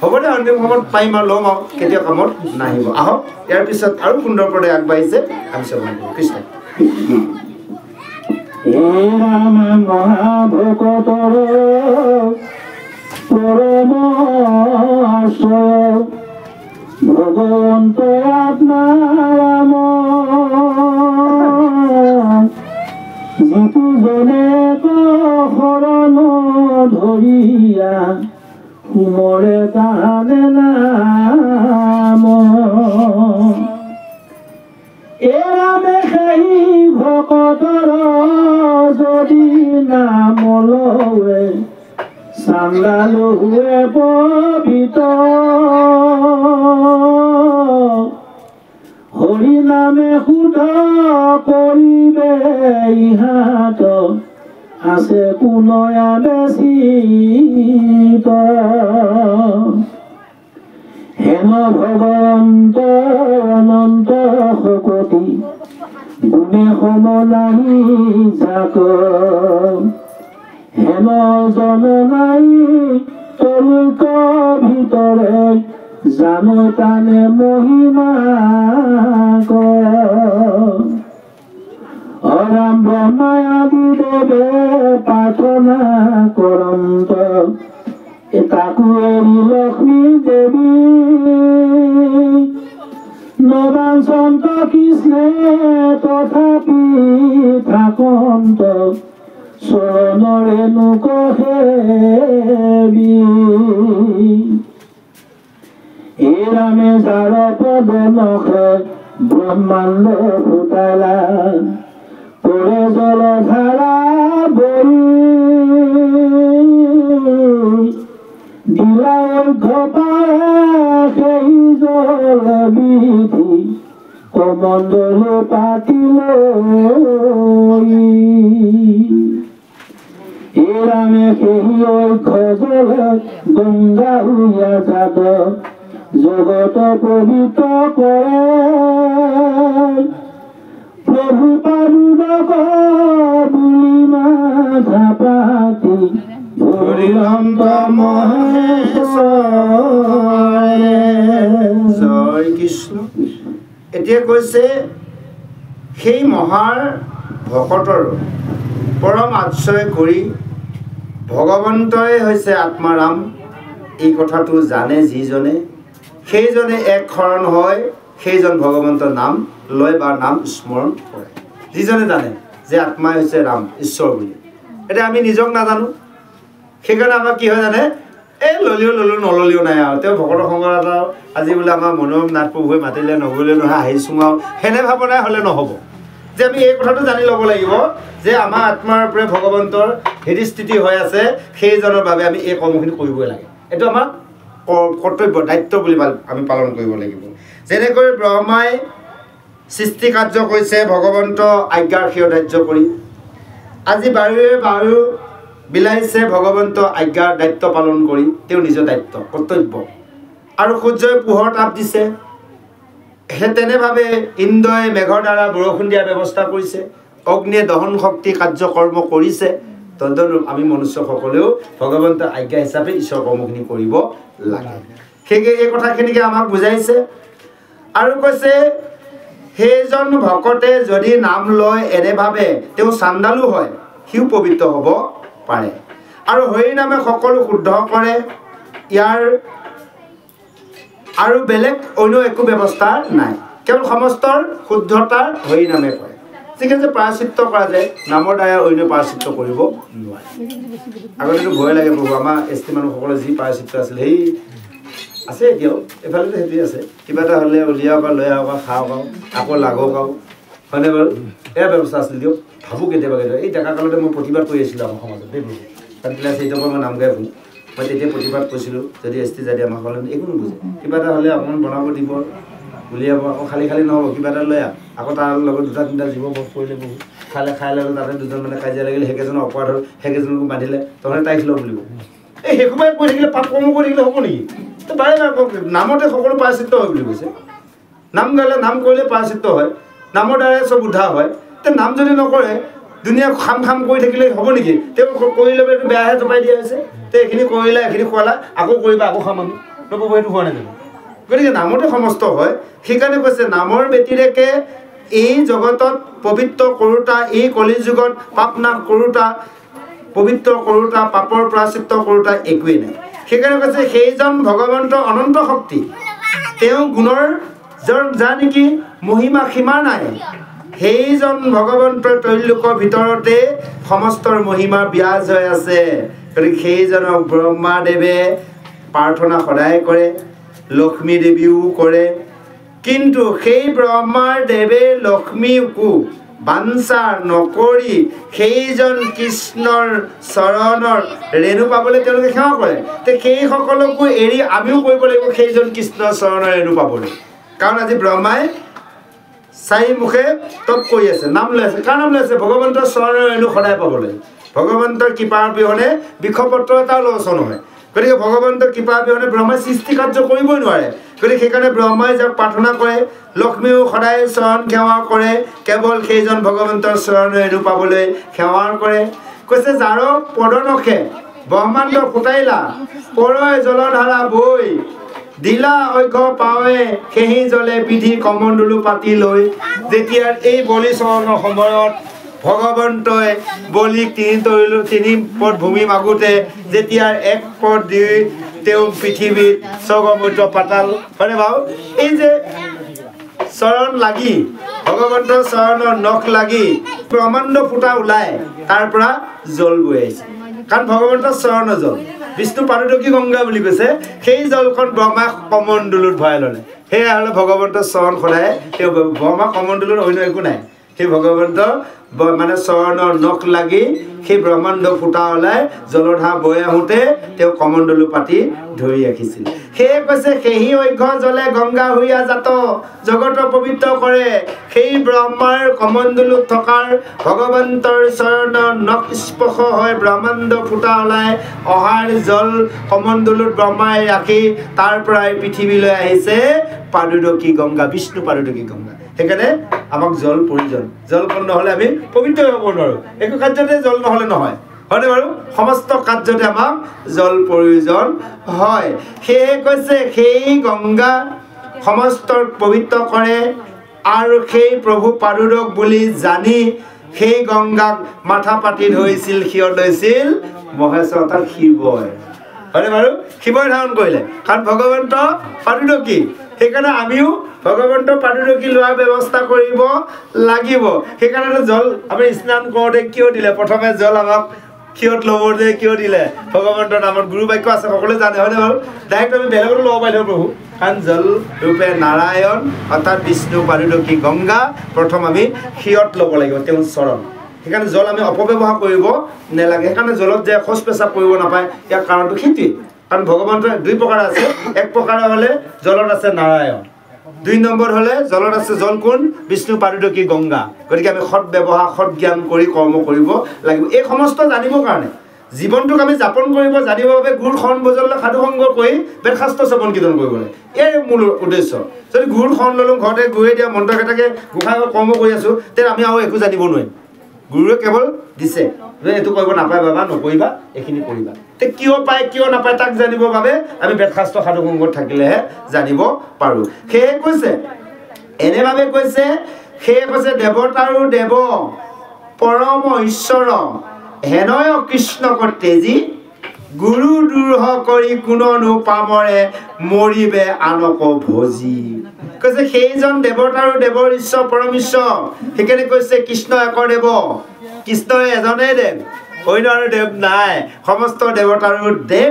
হ'ব দে অন্তিম সময়ত পাৰিম আৰু ল'ম আৰু কেতিয়াও কামত নাহিব আহক ইয়াৰ পিছত আৰু সুন্দৰ পদে আগবাঢ়িছে আমি শ্ৰৱণ কৰোঁ কৃষ্ণ ৰাম মহাভকতৰ পৰম আশ্ৰয় ভগবন্ত আপনাৰাম যিটো জনে শৰণ ধৰিয়া কুমৰে তাহানে নাম এৰামে সেই ভকতৰ যদি নাম লৱে চান্দাল হুৱে পবিত্ৰ হৰি নামে শুদ্ধ কৰিবে ইহাত আছে কোনয়া বেচিত হেম ভগৱন্ত অনন্ত শকতি গুণে সম নাহি যাক হেম জন নাই তলুক ভিতৰে জানো তানে মহিমা অৰাম ব্ৰহ্মাই আদি দেৱে প্ৰাৰ্থনা কৰন্ত তাকো এৰি লক্ষ্মী দেৱী নবাঞ্চন্ত কৃষ্ণে তথাপি থাকন্ত চৰণৰে নুকহেবি এই ৰামে যাৰ পদ নখে ব্ৰহ্মাণ্ড ফুটালা পৰে জলধাৰা বৰি দিলাৰ ঘপায় সেই জল বিধি কমণ্ডল পাতিলৈ এই ৰামে সেই ঐক্য জল গংগা হুয়া যাদ জগত পবিত্ৰ কৰে প্ৰভু পাদুক বুলি মাধা পাতি হৰিহন্ত মহেশ্বৰে জয় কৃষ্ণ এতিয়া কৈছে সেই মহাৰ ভকতৰ পৰম আশ্ৰয় কৰি ভগৱন্তই হৈছে আত্মাৰাম এই কথাটো জানে যিজনে সেইজনে এক শৰণ হয় সেইজন ভগৱন্তৰ নাম লয় বা নাম স্মৰণ কৰে যিজনে জানে যে আত্মাই হৈছে ৰাম ঈশ্বৰ বুলি এতিয়া আমি নিজক নাজানো সেইকাৰণে আমাৰ কি হয় জানে এই ললিও ললো নললিও নাই আৰু তেওঁ ভকতৰ সংগত আৰু আজি বোলে আমাৰ মনোৰম নাথ প্ৰভুৱে মাতিলে নগ'লে নহয় আহিছোঁ আৰু সেনে ভাৱনাই হ'লে নহ'ব যে আমি এই কথাটো জানি ল'ব লাগিব যে আমাৰ আত্মাৰ পৰা ভগৱন্তৰ হেৰি স্থিতি হৈ আছে সেইজনৰ বাবে আমি এই কৰ্মখিনি কৰিবই লাগে এইটো আমাৰ কৰ্তব্য দায়িত্ব বুলি আমি পালন কৰিব লাগিব যেনেকৈ ব্ৰহ্মাই সৃষ্টি কাৰ্য কৰিছে ভগৱন্ত আজ্ঞাৰ শিৰোধাৰ্য কৰি আজি বায়ু বিলাইছে ভগৱন্ত আজ্ঞাৰ দায়িত্ব পালন কৰি তেওঁ নিজৰ দায়িত্ব কৰ্তব্য আৰু সূৰ্যই পোহৰ তাপ দিছে সেই তেনেভাৱে ইন্দ্ৰই মেঘৰ দ্বাৰা বৰষুণ দিয়াৰ ব্যৱস্থা কৰিছে অগ্নিয়ে দহন শক্তি কাৰ্যকৰ্ম কৰিছে তদনুৰূপ আমি মনুষ্যসকলেও ভগৱন্তৰ আজ্ঞা হিচাপে ঈশ্বৰ কৰ্মখিনি কৰিব লাগে সেয়ে এই কথাখিনিকে আমাক বুজাইছে আৰু কৈছে সেইজন ভকতে যদি নাম লয় এনেভাৱে তেওঁ চাণ্ডালু হয় সিও পবিত্ৰ হ'ব পাৰে আৰু হৰি নামে সকলো শুদ্ধ কৰে ইয়াৰ আৰু বেলেগ অন্য একো ব্যৱস্থা নাই কেৱল সমস্তৰ শুদ্ধতাৰ হৰি নামে কৰে ঠিক আছে প্ৰায়শ্চিত্ত কৰা যায় নামৰ দ্বাৰা অন্য প্ৰায়শ্চিত্ত কৰিব নোৱাৰে আগতেতো ভয় লাগে প্ৰভু আমাৰ এছ টি মানুহসকলৰ যি প্ৰায়শ্চিত্ত আছিল সেই আছে এতিয়াও এফালেতো সেইটোৱে আছে কিবা এটা হ'লে উলিয়াওক বা লৈ আহক খাওক আকৌ লাগক হয়নে বাৰু এয়া ব্যৱস্থা আছিল দিয়ক ভাবোঁ কেতিয়াবা এই ডেকা কালতে মই প্ৰতিবাদ কৰি আছিলোঁ আমাৰ সমাজত দেই প্ৰভু কাৰণ ক্লাছ 8ৰ পৰা মই নাম গাই শুনো মই তেতিয়া প্ৰতিবাদ কৰিছিলোঁ যদি এছ টি জাতি আমাৰ সকলে একো নুবুজে কিবা এটা হ'লে অকণমান বনাব দিব উলিয়াব আকৌ খালী নহ'ব কিবা এটা লৈ আকৌ তাৰ লগত দুটা তিনিটা জীৱ বধ কৰিলে বহু খাই ল'লে তাতে দুজন মানে কাজিয়া লাগিলে সেইকেইজনৰ অপৰাধ হ'ল সেইকেইজনকো বান্ধিলে তহঁতে তাইক লওঁ বুলিব এই সেইসোপাই কৈ থাকিলে পাপ কৰ্ম কৰি থাকিলে হ'ব নেকি তো বাৰে নামতে সকলো প্ৰায়শ্চিত্ত হয় বুলি কৈছে নাম গালে নাম কৰিলে প্ৰায়শ্চিত্ত হয় নামৰ দ্বাৰাই চব উদ্ধাৰ হয় তে নাম যদি নকৰে দুনিয়া খাম কৰি থাকিলে হ'ব নেকি তেওঁ কৰিলে এইটো বেয়াহে জপাই দিয়া হৈছে তে এইখিনি কৰিলে এইখিনি খোৱালা আকৌ কৰিবা আকৌ খাম আমি নক'ব সেইটো হোৱা নাই জানো গতিকে নামতে সমস্ত হয় সেইকাৰণে কৈছে নামৰ ব্যতিৰেকে এই জগতত পবিত্ৰ কৰোঁতা এই কলি যুগত পাপ নাশ কৰোঁতা পবিত্ৰ কৰোঁতা পাপৰ প্ৰায়শ্চিত্ত কৰোঁতা একোৱেই নাই সেইকাৰণে কৈছে সেইজন ভগৱন্তৰ অনন্ত শক্তি তেওঁ গুণৰ যাৰ নেকি মহিমা সীমা নাই সেইজন ভগৱন্তৰ ত্ৰৈলোকৰ ভিতৰতে সমস্তৰ মহিমা ব্যাজ হৈ আছে গতিকে সেইজনক ব্ৰহ্মাদেৱে প্ৰাৰ্থনা সদায় কৰে লক্ষ্মী দেৱীও কৰে কিন্তু সেই ব্ৰহ্মাৰ দেৱে লক্ষ্মীকো বাঞ্ছা নকৰি সেইজন কৃষ্ণৰ চৰণৰ ৰেণু পাবলৈ তেওঁলোকে সেৱা কৰে তে সেই সকলকো এৰি আমিও কৰিব লাগিব সেইজন কৃষ্ণৰ চৰণৰ ৰেণু পাবলৈ কাৰণ আজি ব্ৰহ্মাই চাৰি মুখে তপ কৰি আছে নাম লৈ আছে কাৰ নাম লৈ আছে ভগৱন্তৰ চৰণৰ ৰেণু সদায় পাবলৈ ভগৱন্তৰ কৃপাৰ বিহনে বিষপত্ৰ এটাও লোচন হয় গতিকে ভগৱন্তৰ কৃপা অবিহনে ব্ৰহ্মাই সৃষ্টি কাৰ্য কৰিবই নোৱাৰে গতিকে সেইকাৰণে ব্ৰহ্মাই যাক প্ৰাৰ্থনা কৰে লক্ষ্মীও সদায় চৰণ সেৱা কৰে কেৱল সেইজন ভগৱন্তৰ চৰণ ৰেণু পাবলৈ সেৱা কৰে কৈছে যাৰ পদনখে ব্ৰহ্মাণ্ড ফুটাইলা পৰয় জলধাৰা বৈ দিলা অঘ্য পাৱে সেহি জলে বিধি কমণ্ডলু পাতি লৈ যেতিয়া এই বলি চৰণৰ সময়ত ভগৱন্তই বলিক তিনি পদ ভূমি মাগোতে যেতিয়া এক পদ দি তেওঁ পৃথিৱীত স্বৰ্গমধ্য পাতাল হয়নে বাৰু এই যে চৰণ লাগি ভগৱন্তৰ চৰণৰ নখ লাগি ব্ৰহ্মাণ্ড ফুটা ওলাই তাৰ পৰা জল বৈ আহিছে কাৰণ ভগৱন্তৰ চৰণৰ জল বিষ্ণু পাদুদকী গংগা বুলি কৈছে সেই জলখন ব্ৰহ্মা কমণ্ডলুত ভৰাই ল'লে সেয়া হ'লে ভগৱন্তৰ চৰণ সদায় তেওঁ ব্ৰহ্মা কমণ্ডলুত অন্য একো নাই সেই ভগৱন্তৰ মানে চৰণৰ নখ লাগি সেই ব্ৰহ্মাণ্ড ফুটা ওলাই জলধাৰা বৈ আহোঁতে তেওঁ কমণ্ডলু পাতি ধৰি ৰাখিছিল সেয়ে কৈছে সেহি অঘ্য জলে গংগা হৈয়া জাত জগত পবিত্ৰ কৰে সেই ব্ৰহ্মাৰ কমণ্ডলুত থকাৰ ভগৱন্তৰ চৰণৰ নখ স্পৰ্শ হৈ ব্ৰহ্মাণ্ড ফুটা ওলাই অহাৰ জল কমণ্ডলুত ব্ৰহ্মাই ৰাখি তাৰ পৰাই পৃথিৱীলৈ আহিছে পাদুদকী গংগা বিষ্ণু পাদুদকী গংগা সেইকাৰণে আমাক জল প্ৰয়োজন জলকণ নহ'লে আমি পবিত্ৰ হ'ব নোৱাৰোঁ একো কাৰ্যতে জল নহ'লে নহয় হয়নে বাৰু সমস্ত কাৰ্যতে আমাক জল প্ৰয়োজন হয় সেয়ে কৈছে সেই গংগা সমস্ত পবিত্ৰ কৰে আৰু সেই প্ৰভু পাদুদক বুলি জানি সেই গংগাক মাথা পাতি ধৰিছিল শিৰত লৈছিল মহেশ্বৰ অৰ্থাৎ শিৱই হয়নে বাৰু শিৱই ধাৰণ কৰিলে কাৰণ ভগৱন্ত পাদুদকী সেইকাৰণে আমিও ভগৱন্তৰ পাদুদকী লোৱাৰ ব্যৱস্থা কৰিব লাগিব সেইকাৰণে জল আমি স্নান কৰোঁতে কিয় দিলে প্ৰথমে জল আমাক কিয়ত ল'ব যে কিয় দিলে ভগৱন্তৰ নামত গুৰু বাক্য আছে সকলোৱে জানে হয়নে বাৰু ডাইৰেক্ট আমি বেলেগতো ল'ব পাৰিলোঁ প্ৰভু কাৰণ জল ৰূপে নাৰায়ণ অৰ্থাৎ বিষ্ণু পাৰিদৰ্শী গংগা প্ৰথম আমি সিয়ত ল'ব লাগিব তেওঁৰ চৰণ সেইকাৰণে জল আমি অপব্যৱহাৰ কৰিব নালাগে সেইকাৰণে জলত যে শৌচ পেচাব কৰিব নাপায় ইয়াৰ কাৰণটো সেইটোৱেই কাৰণ ভগৱন্তৰ দুই প্ৰকাৰ আছে এক প্ৰকাৰ হ'লে জলত আছে নাৰায়ণ 2 নম্বৰ হ'লে জলত আছে জল কোন বিষ্ণু পাৰিদৰ্শী গংগা গতিকে আমি সৎ ব্যৱহাৰ সৎ জ্ঞান কৰি কৰ্ম কৰিব লাগিব এই সমস্ত জানিবৰ কাৰণে জীৱনটোক আমি যাপন কৰিব জানিবৰ বাবে গুৰু শৰণ বজললৈ সাধু সংগ কৰি বেদশাস্ত্ৰ শ্ৰৱণ কীৰ্তন কৰিব লাগে এই মূল উদ্দেশ্য যদি গুৰু শৰণ ল'লোঁ ঘৰতে গৈয়ে দিয়া মন্ত্ৰকেইটাকে গোসাঁই কৰ্ম কৰি আছোঁ তেতিয়া আমি আৰু একো জানিব নোৱাৰিম গুৰুৱে কেৱল দিছে যে এইটো কৰিব নাপায় বাবা নকৰিবা এইখিনি কৰিবা তে কিয় পায় কিয় নাপায় তাক জানিবৰ বাবে আমি বেদশাস্ত্ৰ সাধু সংগত থাকিলেহে জানিব পাৰোঁ সেয়ে কৈছে এনেভাৱে কৈছে দেৱতাৰো দেৱ পৰম ঈশ্বৰ হেনয় কৃষ্ণক তেজী গুৰু দুৰ্হ কৰি কোননো পামৰে মৰিবে আনক ভজি কৈছে সেইজন দেৱতাৰো দেৱৰ ঈশ্বৰ পৰম ঈশ্বৰ সেইকাৰণে কৈছে কৃষ্ণ একৰ দেৱ কৃষ্ণ এজনেই দেৱ অন্য আৰু দেৱ নাই সমস্ত দেৱতাৰো দেৱ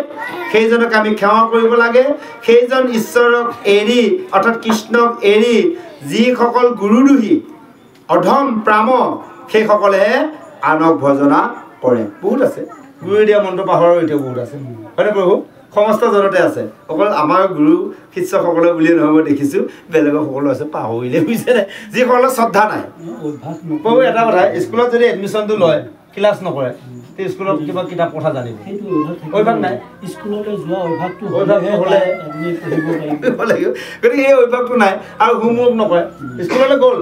সেইজনক আমি সেৱা কৰিব লাগে সেইজন ঈশ্বৰক এৰি অৰ্থাৎ কৃষ্ণক এৰি যিসকল গুৰুদ্ৰোহী অধম প্ৰাম সেইসকলেহে আনক ভজনা কৰে বহুত আছে গুৰুৱে দিয়া মন্ত্ৰ পাহৰৰ এতিয়াও বহুত আছে হয়নে প্ৰভু সমস্ত জনতে আছে অকল আমাৰ গুৰু শিষ্যসকলে বুলিয়ে নহ'ব দেখিছোঁ বেলেগৰ সকলো আছে পাহৰিলে বুজিছেনে যিসকলৰ শ্ৰদ্ধা নাই প্ৰভু এটা কথা স্কুলত যদি এডমিশ্যনটো লয় ক্লাছ নকৰে সেই স্কুলত কিবা কিতাপ কথা জানিব অভ্যাস নাই স্কুললৈ যোৱা অভ্যাসটো হ'লে লাগিব গতিকে এই অভ্যাসটো নাই আৰু হোমৱৰ্ক নকৰে স্কুললৈ গ'ল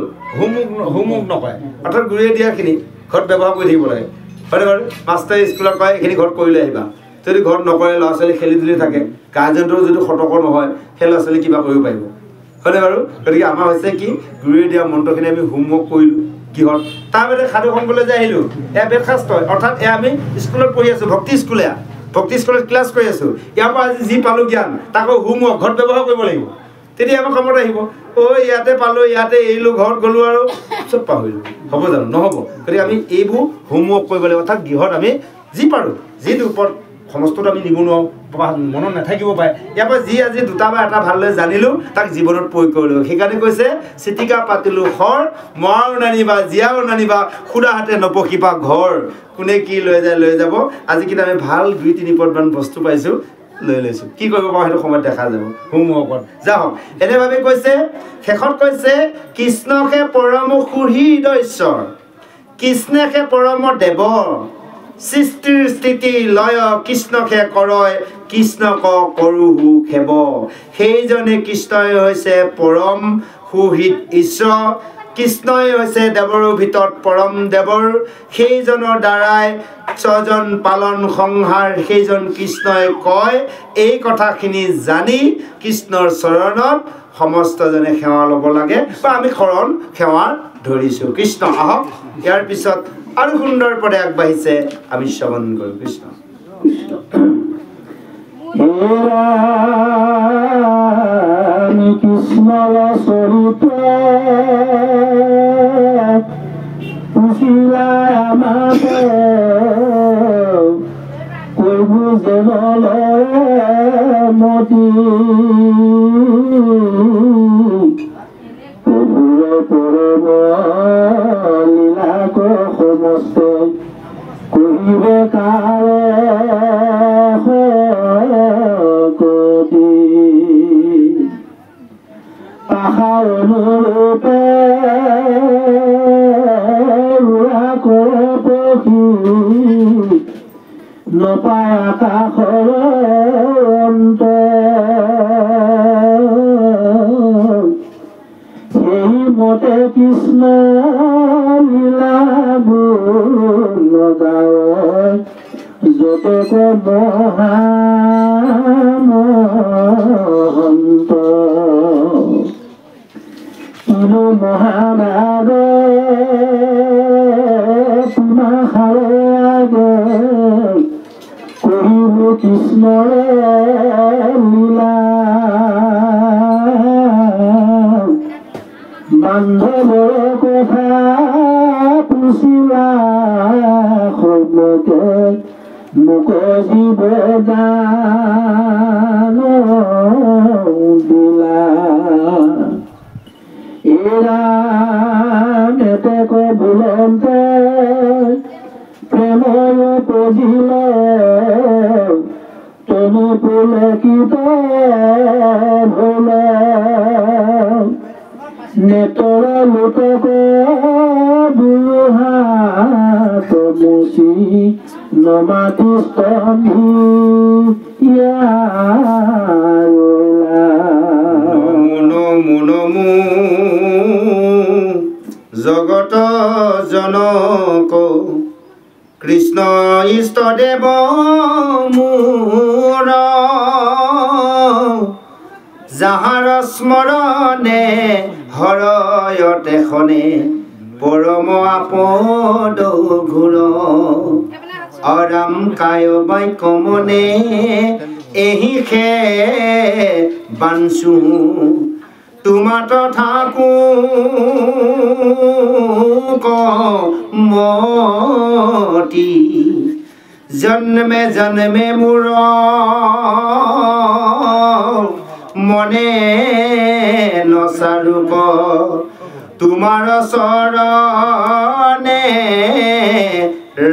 হোমৱৰ্ক নকৰে অৰ্থাৎ গুৰুৱে দিয়াখিনি ঘৰত ব্যৱহাৰ কৰি থাকিব লাগে হয়নে বাৰু মাষ্টাৰে স্কুলত কয় এইখিনি ঘৰত কৰি লৈ আহিবা যদি ঘৰত নকৰে ল'ৰা ছোৱালী খেলি ধূলি থাকে গাৰ্জেণ্টৰো যদি সতৰ্ক নহয় সেই ল'ৰা ছোৱালী কিবা কৰিব পাৰিব হয়নে বাৰু গতিকে আমাৰ হৈছে কি গুৰুৱে দিয়া মন্ত্ৰখিনি আমি হোমৱৰ্ক কৰিলোঁ কিহত তাৰ বাদে সাধু সংগলৈ যে আহিলোঁ এয়া বেদশাস্ত্ৰ অৰ্থাৎ এয়া আমি স্কুলত পঢ়ি আছোঁ ভক্তি স্কুলত ক্লাছ কৰি আছোঁ ইয়াৰ পৰা আজি যি পালোঁ জ্ঞান তাকো হোমৱৰ্ক ঘৰত ব্যৱহাৰ কৰিব লাগিব তেতিয়া আমাৰ কামত আহিব ইয়াতে পালোঁ ইয়াতে এৰিলোঁ ঘৰত গ'লোঁ আৰু চব পাহৰিলোঁ হ'ব জানো নহ'ব গতিকে আমি এইবোৰ হোমৱৰ্ক কৰিব লাগিব অৰ্থাৎ গৃহত আমি যি পাৰোঁ যিটো ওপৰত সমস্তটো আমি নিব নোৱাৰোঁ মনত নাথাকিব পাৰে ইয়াৰ পৰা যি আজি দুটা বা এটা ভালদৰে জানিলোঁ তাক জীৱনত প্ৰয়োগ কৰিব লাগিব সেইকাৰণে কৈছে চিটিকা পাতিলোঁ শৰ মৰাও নানিবা জীয়াও নানিবা সুদা হাতে নপকিবা ঘৰ কোনে কি লৈ যায় লৈ যাব আজি কিন্তু আমি ভাল 2-3 পদমান বস্তু পাইছোঁ লৈ লৈছোঁ কি কৰিব পাৰোঁ সেইটো সময়ত দেখা যাব হোমৱৰ্কত যাওক এনেভাৱে কৈছে শেষত কৈছে কৃষ্ণকে পৰম সুহৃদ ঈশ্বৰ কৃষ্ণকে পৰম দেৱ সৃষ্টিৰ স্থিতি লয় কৃষ্ণকে কৰয় কৃষ্ণক কৰোহু খেব সেইজনে কৃষ্ণই হৈছে পৰম সুহৃদ ঈশ্বৰ কৃষ্ণই হৈছে দেৱৰ ভিতৰত পৰম দেৱৰ সেইজনৰ দ্বাৰাই স্বজন পালন সংহাৰ সেইজন কৃষ্ণই কয় এই কথাখিনি জানি কৃষ্ণৰ চৰণত সমস্তজনে সেৱা ল'ব লাগে বা আমি শৰণ সেৱা ধৰিছোঁ কৃষ্ণ আহক ইয়াৰ পিছত আৰু সুন্দৰ পদে আগবাঢ়িছে আমি শ্ৰৱণ কৰোঁ কৃষ্ণ কৃষ্ণৰ চৰিত্ৰ পুছিলাই আমাকে কৈবো যেনলৈ মতি পৰম লীলাক সমস্তে কহিবে কাৰে কতি আশাৰ অনুৰূপে উৰা কৰে পখী নপায় আকাশৰ অন্ত সেই মতে কৃষ্ণ লীলাবোৰ গায় যতক মহামহন্ত কিনো মহানাগে পুনাহাৰে আগে কহিব কৃষ্ণৰে লীলা বান্ধৱৰ কথা পুছিলা সন্মুখে মোক জীৱদান দিলা এৰা নেতেক বুলন্তে প্ৰেমৰ পজিলে তনু পুলকিত ভোলে নেতৰ লোকক দুহাত মুচি নমাতি স্তম্ভি নমো নমো জগত জনক কৃষ্ণ ইষ্টদেৱ মোৰ যাহাৰ স্মৰণে হৰয়তে খনে পৰম আপদ ঘূৰ অৰাম কায় বাক্য মনে এহি খে বাঞ্চু তোমাত থাকো মতি জন্মে জন্মে মোৰ মনে নচাৰুক তোমাৰ চৰণে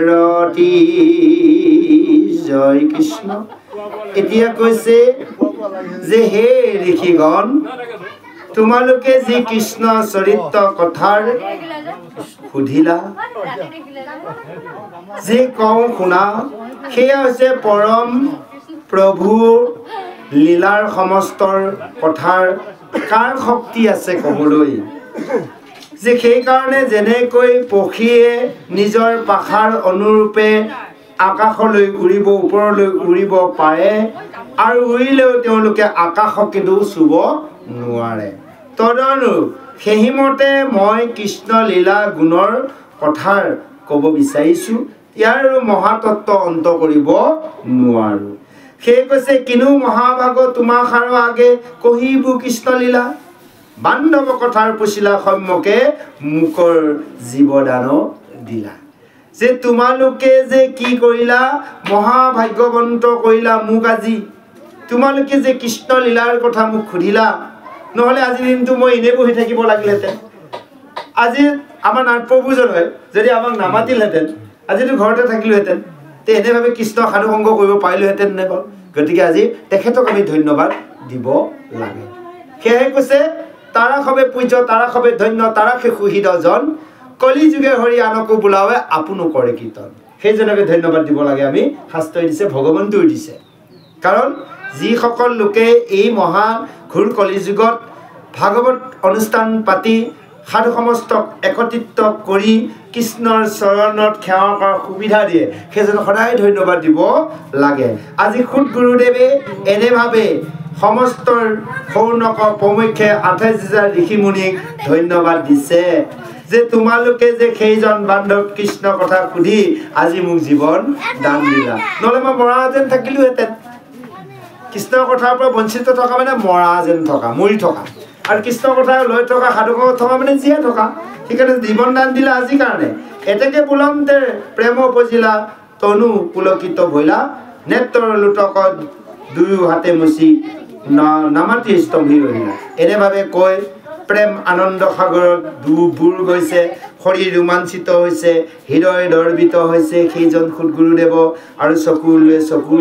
ৰতি জয় কৃষ্ণ এতিয়া কৈছে যে হে ঋষিগণ তোমালোকে যি কৃষ্ণ চৰিত্ৰ কথাৰ সুধিলা যি কওঁ শুনা সেয়া হৈছে পৰম প্ৰভুৰ লীলাৰ সমস্তৰ কথাৰ কাৰ শক্তি আছে ক'বলৈ যে সেইকাৰণে যেনেকৈ পক্ষীয়ে নিজৰ পাখাৰ অনুৰূপে আকাশলৈ উৰিব ওপৰলৈ উৰিব পাৰে আৰু উৰিলেও তেওঁলোকে আকাশক কিন্তু চুব নোৱাৰে তদনুৰূপ সেইমতে মই কৃষ্ণ লীলা গুণৰ কথাৰ ক'ব বিচাৰিছোঁ ইয়াৰ মহাতত্ত্ব অন্ত কৰিব নোৱাৰোঁ সেই কৈছে কিনো মহাভাগ তোমাষাৰ আগে কহিবু কৃষ্ণ লীলা বান্ধৱ কথাৰ পুছিলা সম্মুখে মুকৰ জীৱদান দিলা যে তোমালোকে যে কি কৰিলা মহাভাগ্যৱন্ত কৰিলা মোক আজি তোমালোকে যে কৃষ্ণ লীলাৰ কথা মোক সুধিলা নহ'লে আজি দিনটো মই এনেই বহি থাকিব লাগিলহেঁতেন আজি আমাৰ নাটপ্ৰভুজন হয় যদি আমাক নামাতিলহেঁতেন আজিতো ঘৰতে থাকিলোহেঁতেন তে এনেভাৱে কৃষ্ণ সাধু সংগ কৰিব পাৰিলোহেঁতেন নে বাৰু গতিকে আজি তেখেতক আমি ধন্যবাদ দিব লাগে সেয়েহে কৈছে তাৰা সবে পূজ্য তাৰা সবে ধন্য তাৰা সে সুহৃদজন কলি যুগে হৰি আনকো বোলাৱে আপোনো কৰে কীৰ্তন সেইজনকে ধন্যবাদ দিব লাগে আমি শাস্ত্ৰই দিছে ভগৱন্তই দিছে কাৰণ যিসকল লোকে এই মহা ঘোৰ কলি যুগত ভাগৱত অনুষ্ঠান পাতি সাধু সমস্তক একত্ৰিত কৰি কৃষ্ণৰ চৰণত সেৱা কৰাৰ সুবিধা দিয়ে সেইজন সদায় ধন্যবাদ দিব লাগে আজি খুদ গুৰুদেৱে এনেভাৱে সমস্তৰ সৌনক প্ৰমুখ্যে 28,000 ঋষিমুনিক ধন্যবাদ দিছে যে তোমালোকে যে সেইজন বান্ধৱ কৃষ্ণ কথা সুধি আজি মোক জীৱন দান দিলা নহ'লে মই মৰা যেন থাকিলোহেঁতেন কৃষ্ণৰ কথাৰ পৰা বঞ্চিত থকা মানে মৰা যেন থকা মৰি থকা আৰু কৃষ্ণৰ কথা লৈ থকা সাধুকত থকা মানে জীয়াই থকা সেইকাৰণে জীৱন দান দিলা আজিৰ কাৰণে এতেকে বুলন্তে প্ৰেম উপজিলা তনু পুলকিত ভৈলা নেত্ৰৰ লোটকত দুয়ো হাতে মুচি নামাতি স্তম্ভি ৰহিলা এনেভাৱে কৈ প্ৰেম আনন্দ সাগৰত বুৰ গৈছে শৰীৰ ৰোমাঞ্চিত হৈছে হৃদয় দৰ্বিত হৈছে সেইজন খুদ গুৰুদেৱ আৰু চকুলৈ চকু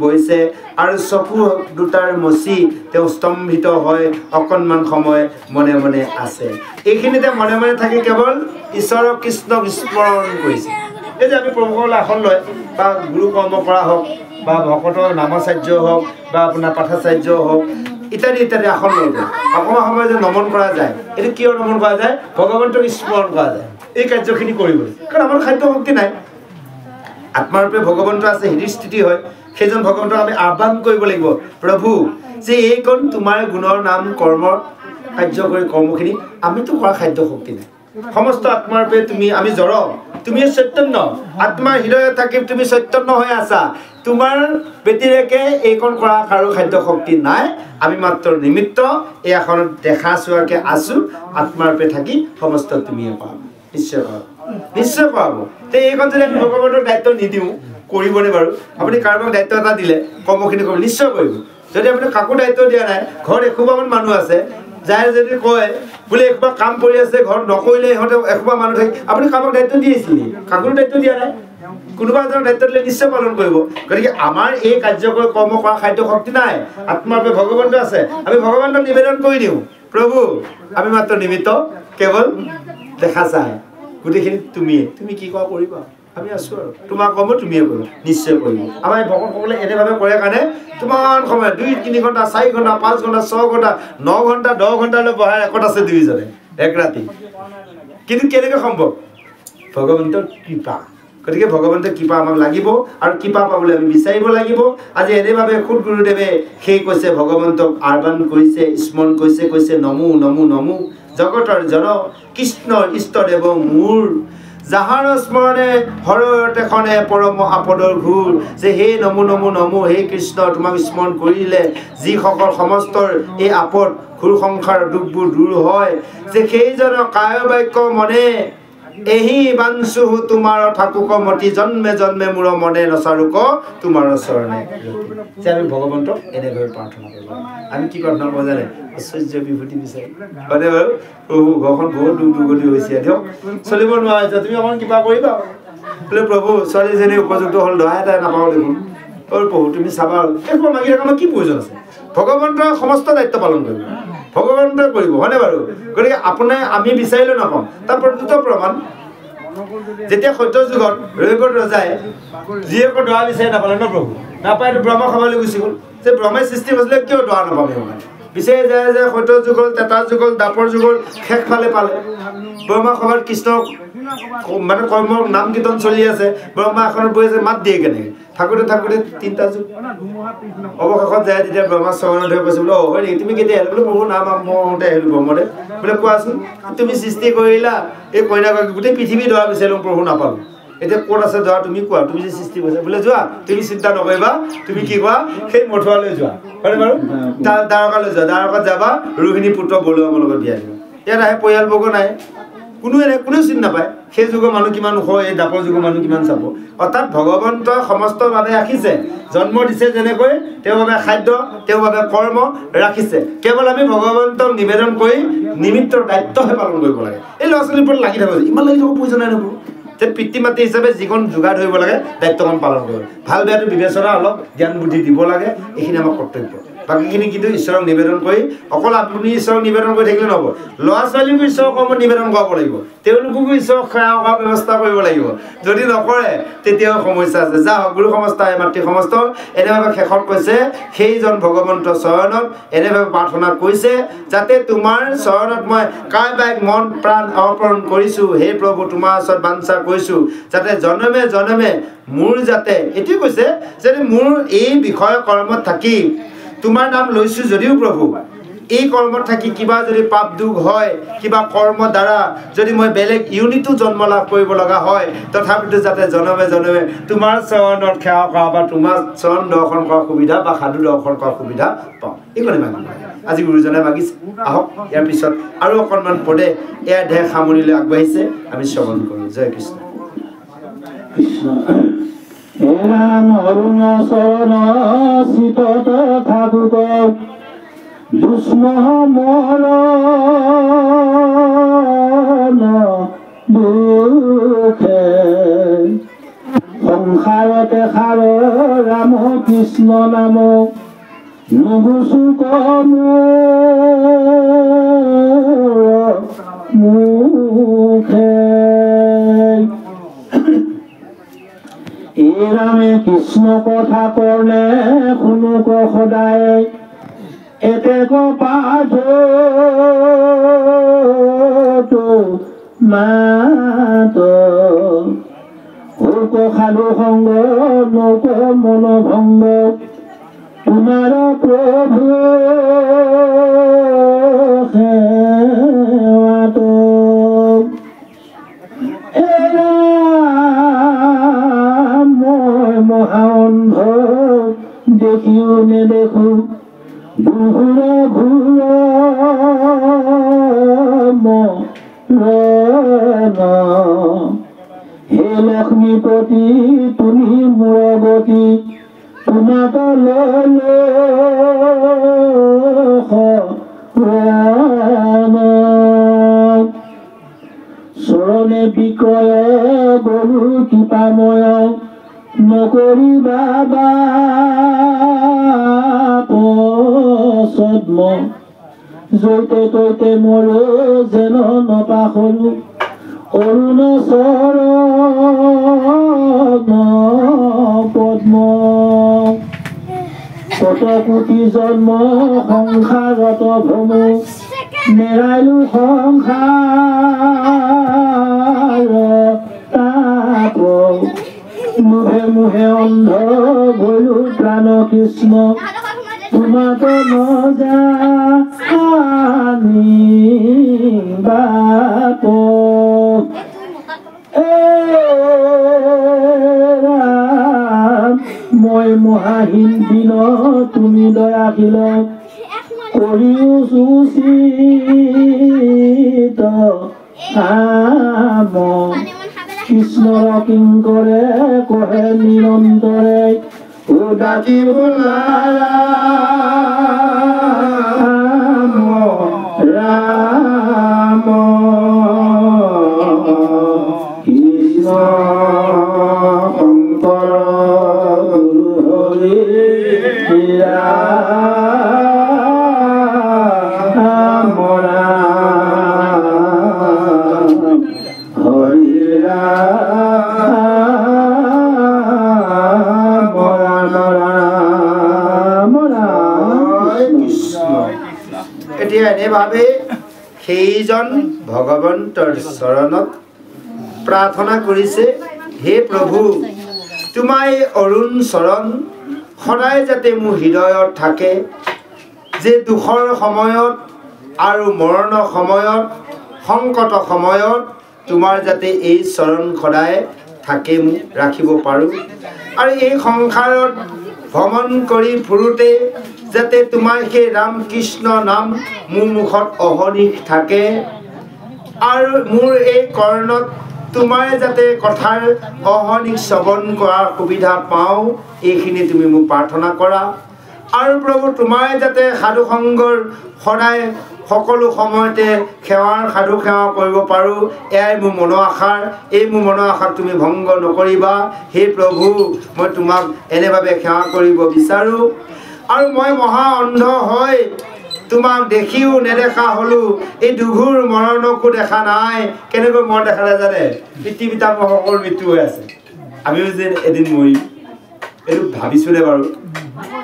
বৈছে আৰু চকু দুটাৰ মচি তেওঁ স্তম্ভিত হয় অকণমান সময় মনে মনে আছে এইখিনিতে মনে মনে থাকি কেৱল ঈশ্বৰক কৃষ্ণক স্মৰণ কৰিছে এই যে আমি প্ৰভুসকলে আসন লয় বা গুৰু কৰ্ম কৰা হওক বা ভকতৰ নামাচাৰ্য হওক বা আপোনাৰ পাঠাচাৰ্য হওক ইত্যাদি ইত্যাদি আসন লৈ যায় অকণমান সময় যে নমন কৰা যায় এইটো কিয় নমন কৰা যায় ভগৱন্তক স্মৰণ কৰা যায় এই কাৰ্যখিনি কৰিবলৈ কাৰণ আমাৰ খাদ্য শক্তি নাই আত্মাৰূপে ভগৱন্ত আছে হৃদয় স্থিতি হয় সেইজন ভগৱন্তক আমি আহ্বান কৰিব লাগিব প্ৰভু যে এইকণ তোমাৰ গুণৰ নাম কৰ্ম কাৰ্য কৰি কৰ্মখিনি আমিতো কৰা খাদ্য শক্তি নাই সমস্ত আত্মাৰূপে তুমি আমি জড় তুমি চৈতন্য আত্মাৰ হৃদয়ত থাকি তুমি চৈতন্য হৈ আছা তোমাৰ ব্যতিৰেকে এইকণ কৰা কাৰো খাদ্য শক্তি নাই আমি মাত্ৰ নিমিত্ত এই আসনত দেখা চোৱাকৈ আছোঁ আত্মাৰূপে থাকি সমস্ত তুমিয়ে পাবা নিশ্চয় পাবা নিশ্চয় কৰাব তে এইখন যদি আমি ভগৱানৰ দায়িত্ব নিদিওঁ কৰিবনে বাৰু আপুনি কাৰোবাক দায়িত্ব এটা দিলে কৰ্মখিনি কৰিব নিশ্চয় কৰিব যদি আপুনি কাকো দায়িত্ব দিয়া নাই ঘৰত এসোপামান মানুহ আছে যাই যদি কয় বোলে এসোপা কাম কৰি আছে ঘৰত নকৰিলে ইহঁতে এসোপা মানুহ থাকে আপুনি কাৰোবাক দায়িত্ব দিয়েছিলে কাকো দায়িত্ব দিয়া নাই কোনোবা এজনৰ দায়িত্ব দিলে নিশ্চয় পালন কৰিব গতিকে আমাৰ এই কাৰ্যকৰ কৰ্ম কৰা খাদ্য শক্তি নাই আত্মাৰ ভগৱন্ত আছে আমি ভগৱানক নিবেদন কৰি দিওঁ প্ৰভু আমি মাত্ৰ নিমিত্ত কেৱল দেখা চাই গোটেইখিনি তুমি কি কোৱা কৰিবা আমি আছো আৰু তোমাৰ কৰ্ম তুমিয়ে কৰিবা নিশ্চয় কৰিবা আমাৰ ভকতসকলে এনেভাৱে কৰে কাৰণে কিমান সময় 2-3 ঘণ্টা 4 ঘণ্টা 5 ঘণ্টা 6 ঘণ্টা 9 ঘণ্টা 10 ঘণ্টালৈ বহাই ৰেকৰ্ড আছে দুইজনে এক ৰাতি কিন্তু কেনেকৈ সম্ভৱ ভগৱন্তৰ কৃপা গতিকে ভগৱন্তৰ কৃপা আমাক লাগিব আৰু কৃপা পাবলৈ আমি বিচাৰিব লাগিব আজি এনেভাৱে খুদ গুৰুদেৱে সেই কৈছে ভগৱন্তক আহ্বান কৰিছে স্মৰণ কৈছে নমো নমো নমো জগতৰ জন কৃষ্ণ ইষ্টদেৱ মোৰ যাহাৰ স্মৰণে হৰতেখনে পৰম আপদৰ ঘূৰ যে হে নমো নমো নমো হে কৃষ্ণ তোমাক স্মৰণ কৰিলে যিসকল সমস্তৰ এই আপদ ঘূৰ সংসাৰ দুখবোৰ দূৰ হয় যে সেইজন কায় বাক্য মনে এহি বাঞ্চু তোমাৰ ঠাকুক মতি জন্মে জন্মে মোৰ মনে নচাৰুক তোমাৰ চৰণে যে আমি ভগৱন্তক এনেভাৱে প্ৰাৰ্থনা কৰিব আমি কি প্ৰাৰ্থনা কৰিব জানে ঐশ্বৰ্য বিভূতি বিচাৰি হয়নে বাৰু প্ৰভু ঘৰখন বহুত দুৰ্গতি হৈছে দিয়ক চলিব নোৱাৰা হৈছে তুমি অকণ কিবা কৰিবা বোলে প্ৰভু ছোৱালীজনী উপযুক্ত হ'ল দহা এটা নাপাওঁ দেখোন প্ৰভু তুমি চাবা একো মাগি থকা কি প্ৰয়োজন আছে ভগৱন্তৰ সমস্ত দায়িত্ব পালন কৰিব ভগৱন্তই কৰিব হয়নে বাৰু গতিকে আপোনাৰ আমি বিচাৰিলেও নাপাওঁ তাৰ দুটা প্ৰমাণ যেতিয়া সত্য যুগত ৰৈবত ৰজাই যিয়েকো দৰা বিচাৰি নাপালে ন প্ৰভু নাপায়তো ব্ৰহ্ম সভালৈ গুচি গ'ল যে ব্ৰহ্মাই সৃষ্টি কৰিছিলে কিয় দৰা নাপাবে বিচাৰি যায় যে সত্য যুগল তেতা যুগল দাপৰ যুগল শেষ ফালে পালে ব্ৰহ্মা সভাত কৃষ্ণ মানে কৰ্মৰ নাম কীৰ্তন চলি আছে ব্ৰহ্মা আসনত বহি আছে মাত দিয়ে কেনেকৈ থাকোঁতে 3টা যুগ অৱশেষত যায় তেতিয়া ব্ৰহ্মা চৰণত হৈ কৈছে বোলে হয় নেকি তুমি কেতিয়া আহিলা বোলে বহু নাম মতে আহিলোঁ ব্ৰহ্মদেৱ বোলে কোৱাচোন তুমি সৃষ্টি কৰিলা এই কইনাগৰাকী গোটেই পৃথিৱী দৰা বিচাৰিলোঁ প্ৰভু নাপালোঁ এতিয়া ক'ত আছে দৰা তুমি কোৱা তুমি যে সৃষ্টি কৰিছা বোলে যোৱা তুমি চিন্তা নকৰিবা তুমি কি কোৱা সেই মঠুৱালৈ যোৱা হয়নে বাৰু দ্বাৰকালৈ যোৱা দ্বাৰকাত যাবা ৰোহিণী পুত্ৰ বলুৱামৰ লগত বিয়া দিবা ইয়াত আহে পৰিয়ালবৰ্গ নাই কোনেও চিনি নাপায় সেই যুগৰ মানুহ কিমান ওখ এই দাপৰ যুগৰ মানুহ কিমান চাব অৰ্থাৎ ভগৱন্তই সমস্ত বাবে ৰাখিছে জন্ম দিছে যেনেকৈ তেওঁৰ বাবে খাদ্য তেওঁৰ বাবে কৰ্ম ৰাখিছে কেৱল আমি ভগৱন্তক নিবেদন কৰি নিমিত্তৰ দায়িত্বহে পালন কৰিব লাগে এই ল'ৰা ছোৱালীৰ ওপৰত লাগি থাকোঁ ইমান লাগি থকাৰ প্ৰয়োজন নাই নকৰোঁ যে পিতৃ মাতৃ হিচাপে যিকণ যোগাৰ ধৰিব লাগে দায়িত্বকণ পালন কৰিব ভাল বেয়াটো বিবেচনা অলপ জ্ঞান বুদ্ধি দিব লাগে এইখিনি আমাৰ কৰ্তব্য বাকীখিনি কিন্তু ঈশ্বৰক নিবেদন কৰি অকল আপুনি ঈশ্বৰক নিবেদন কৰি থাকিলে নহ'ব ল'ৰা ছোৱালীকো ঈশ্বৰৰ কৰ্মত নিবেদন কৰাব লাগিব তেওঁলোককো ঈশ্বৰক সেৱা কৰাৰ ব্যৱস্থা কৰিব লাগিব যদি নকৰে তেতিয়াও সমস্যা আছে যা গুৰু সমস্তাই মাতৃ সমস্ত এনেভাৱে শেষত কৈছে সেইজন ভগৱন্ত চৰণত এনেভাৱে প্ৰাৰ্থনা কৰিছে যাতে তোমাৰ চৰণত মই কায় বাক্য মন প্ৰাণ অৰ্পণ কৰিছোঁ হে প্ৰভু তোমাৰ ওচৰত বাঞ্ছা কৰিছোঁ যাতে জনমে জনমে মোৰ যাতে এইটোৱে কৈছে যে মোৰ এই বিষয় কৰ্মত থাকি তোমাৰ নাম লৈছোঁ যদিও প্ৰভু এই কৰ্মত থাকি কিবা যদি পাপ দুখ হয় কিবা কৰ্ম দ্বাৰা যদি মই বেলেগ ইউনিটো জন্ম লাভ কৰিব লগা হয় তথাপিতো যাতে জনমে জনমে তোমাৰ চৰণত সেৱা কৰা বা তোমাৰ চৰণ দৰ্শন কৰাৰ সুবিধা বা সাধু দৰ্শন কৰাৰ সুবিধা পাওঁ এইখনে মাগিব আজি গুৰুজনে মাগিছে আহক ইয়াৰ পিছত আৰু অকণমান পদে এয়া দেহ সামৰিলৈ আগবাঢ়িছে আমি শ্ৰৱণ কৰোঁ জয় কৃষ্ণ কৃষ্ণ এৰাম অৰুণ চৰণ চিতত থাকুক দুষ্মহ মৰণ দুখে সংসাৰতে সাৰ ৰাম কৃষ্ণ নাম নুগুচুক মুখে এই ৰামে কৃষ্ণ কথা কৰ্ণে শুনুক সদায় এতেক পাঠ মাত ওক সাধু সংগ নৌক মন ভংগ তোমাৰ প্ৰভু সেৱাত মই মহাঅন্ধ দেখিও নেদেখো ঘূৰ ঘূৰ মৰণ হে লক্ষ্মীপতি তুমি মূৰগতি তোমাক ললে চৰণে বিক্ৰয় গৰু কৃপাময় নকৰিবা পদ্ম জৈতে তৈতে মৰো যেন নপাহৰো অৰুণ চৰণ পদ্ম শতকোটি জন্ম সংসাৰত ভ্ৰমো নেৰাইলো সংসাৰ তাপ মুহে মুহে অন্ধ গলো প্ৰাণ কৃষ্ণ তোমাক নজানি বাপ মই মহাহীন দিন তুমি দয়াশীল কৰিও সুচিত আম কৃষ্ণৰ কিংকৰে কহে নিৰন্তৰে উদাতি ৰাম কৃষ্ণ শংকৰ হৰি ৰাম হৰি এতিয়া এনেভাৱে সেইজন ভগৱন্তৰ চৰণত প্ৰাৰ্থনা কৰিছে হে প্ৰভু তোমাৰ এই অৰুণ চৰণ সদায় যাতে মোৰ হৃদয়ত থাকে যে দুখৰ সময়ত আৰু মৰণৰ সময়ত সংকট সময়ত তোমাৰ যাতে এই চৰণ সদায় থাকে মোক ৰাখিব পাৰোঁ আৰু এই সংসাৰত ভ্ৰমণ কৰি ফুৰোতে যাতে তোমাৰ সেই ৰাম কৃষ্ণ নাম মোৰ মুখত অহনিশ থাকে আৰু মোৰ এই কৰ্ণত তোমাৰ যাতে কথাৰ অহনিশ শ্ৰৱণ কৰাৰ সুবিধা পাওঁ এইখিনি তুমি মোক প্ৰাৰ্থনা কৰা আৰু প্ৰভু তোমাৰ যাতে সাধু সংগৰ সদায় সকলো সময়তে সেৱাৰ সাধু সেৱা কৰিব পাৰোঁ এয়াই মোৰ মনৰ আশাৰ এই মোৰ মনৰ আশাত তুমি ভংগ নকৰিবা হে প্ৰভু মই তোমাক এনেভাৱে সেৱা কৰিব বিচাৰোঁ আৰু মই মহা অন্ধ হয় তোমাক দেখিও নেদেখা হ'লো এই দুঘূৰ মৰণকো দেখা নাই কেনেকৈ মৰণ দেখা নাই জানে পিতৃ পিতামহসকলৰ মৃত্যু হৈ আছে আমিও যে এদিন মৰিম এইটো ভাবিছোনে বাৰু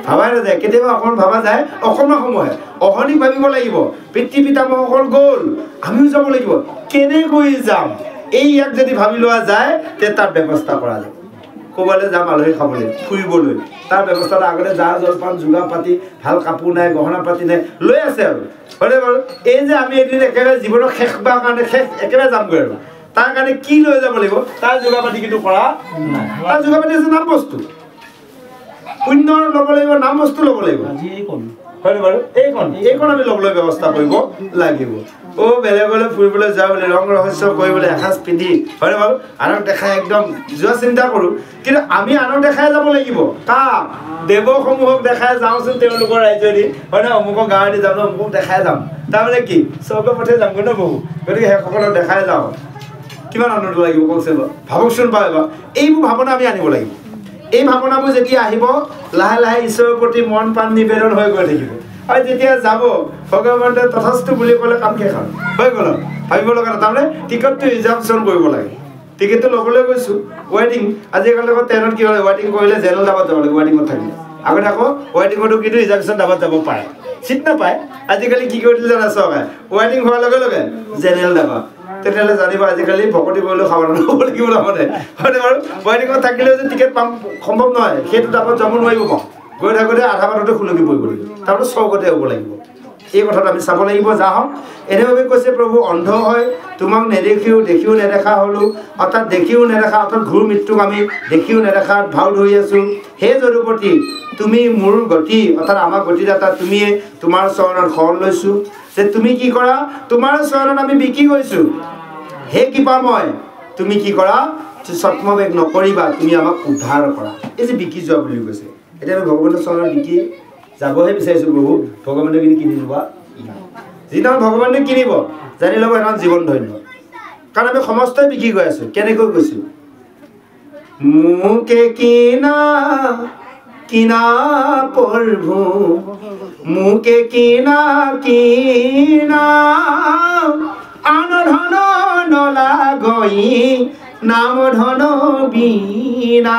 ভাবাই নাযায় কেতিয়াবা অকণ ভাবা যায় অকণমান সময় অহনিক ভাবিব লাগিব পিতৃ পিতামহসকল গ'ল আমিও যাব লাগিব কেনেকৈ যাম এই ইয়াক যদি ভাবি লোৱা যায় তে তাৰ ব্যৱস্থা কৰা যায় ক'ৰবালৈ যাম আলহী খাবলৈ ফুৰিবলৈ তাৰ ব্যৱস্থাটো আগতে জা জলপান যোগাৰ পাতি ভাল কাপোৰ নাই গহনা পাতি নাই লৈ আছে আৰু হয়নে বাৰু এই যে আমি এদিন একেবাৰে জীৱনৰ শেষ হোৱাৰ কাৰণে শেষ একেবাৰে যামগৈ আৰু তাৰ কাৰণে কি লৈ যাব লাগিব তাৰ যোগাৰ পাতি কিন্তু কৰা তাৰ যোগাৰ পাতি আছে নাম বস্তু শূন্য ল'ব লাগিব নাম বস্তু ল'ব লাগিব হয়নে বাৰু এইখন আমি ল'বলৈ ব্যৱস্থা কৰিব লাগিব বেলেগলৈ ফুৰিবলৈ যাওঁ বুলি ৰং ৰহস্য কৰিবলৈ এসাঁজ পিন্ধি হয়নে বাৰু আনক দেখাই একদম যোৱা চিন্তা কৰোঁ কিন্তু আমি আনক দেখাই যাব লাগিব কাক দেৱসমূহক দেখাই যাওঁচোন তেওঁলোকৰ ৰাজ্যদি হয়নে অমুকৰ গাঁৱদি যাম অমুকক দেখাই যাম তাৰমানে কি চৌকে পথে যামগৈ ন বহু গতিকে সেইসকলক দেখাই যাওঁ কিমান আনন্দ লাগিব কওকচোন বাৰু ভাবকচোন বাৰু এবাৰ এইবোৰ ভাৱনা আমি আনিব লাগিব এই ভাৱনাবোৰ যেতিয়া আহিব লাহে লাহে ঈশ্বৰৰ প্ৰতি মন প্ৰাণ নিবেদন হৈ গৈ থাকিব আৰু যেতিয়া যাব ভগৱন্তে তথাস্তু বুলি ক'লে কাম শেষ আৰু হৈ গ'ল ভাবিব লগা তাৰমানে টিকটটো ৰিজাৰ্ভেশ্যন কৰিব লাগে টিকেটটো ল'বলৈ গৈছোঁ ৱেটিং আজিকালি আকৌ ট্ৰেইনত কি হয় ৱেটিং কৰিলে জেনেৰেল ডাবত যাব লাগে ৱেটিঙত থাকিলে আগতে আকৌ ৱেটিঙতো কিন্তু ৰিজাৰ্ভেশ্যন ডাবত যাব পাৰে চিট নাপায় আজিকালি কি কৰি দিলে জানা চৰকাৰে ৱেটিং হোৱাৰ লগে লগে জেনেৰেল ডাবা তেতিয়াহ'লে জানিব আজিকালি ভকতি কৰিলেও সাৱধান হ'ব লাগিব তাৰমানে হয়নে বাৰু ৱেটিঙত থাকিলেও যে টিকেট পাম সম্ভৱ নহয় সেইটো ডাবত যাব নোৱাৰিব পাওঁ গৈ থাকোঁতে আধা বাটতে খুলকি পৰিব লাগিব তাৰপিছত চৌকতে হ'ব লাগিব এই কথাটো আমি চাব লাগিব যা হওক এনেভাৱে কৈছে প্ৰভু অন্ধ হয় তোমাক দেখিও নেদেখা হ'লোঁ অৰ্থাৎ দেখিও নেদেখা অৰ্থাৎ ঘূৰ মৃত্যুক আমি দেখিও নেদেখাত ভাও ধৰি আছোঁ হে যদুপতি তুমি মোৰ গতি অৰ্থাৎ আমাৰ গতিদাতা তুমিয়ে তোমাৰ চৰণত শৰণ লৈছোঁ যে তুমি কি কৰা তোমাৰ চৰণত আমি বিকি গৈছোঁ হে কৃপাময় তুমি কি কৰা ছদ্মবেগ নকৰিবা তুমি আমাক উদ্ধাৰ কৰা এই যে বিকি যোৱা বুলি কৈছে এতিয়া আমি ভগৱানৰ চৰণত বিকি যাবহে বিচাৰিছোঁ প্ৰভু ভগৱানে কিন্তু কিনি লোৱা যিদিনা ভগৱানে কিনিব জানি ল'ব এখন জীৱন ধন্য কাৰণ আমি সমস্তই বিকি গৈ আছোঁ কেনেকৈ কৈছোঁ মুকে কিনা কিনা প্ৰভু মুকে কিনা কিনা আন ধন নলাগই নাম ধন বিনা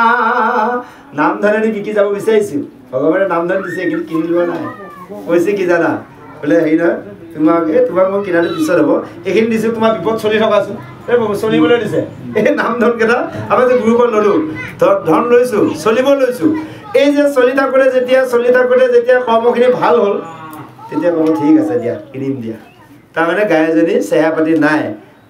নাম ধনেদি বিকি যাব বিচাৰিছোঁ ভগৱানে নাম ধন দিছে কিন্তু কিনি লোৱা নাই কৈছে কি জানা বোলে হেৰি নহয় তোমাক মই কিনাটো পিছত হ'ব এইখিনি দিছোঁ তোমাৰ বিপদ চলি থকাচোন চলিবলৈ দিছে এই নাম ধনকেইটা আমি যে গ্ৰুপত ল'লোঁ ধন লৈছোঁ চলিব লৈছোঁ এই যে চলি থাকোঁতে যেতিয়া কৰ্মখিনি ভাল হ'ল তেতিয়া ক'ব ঠিক আছে দিয়া কিনিম দিয়া তাৰমানে গাই এজনী চেহেৰা পাতি নাই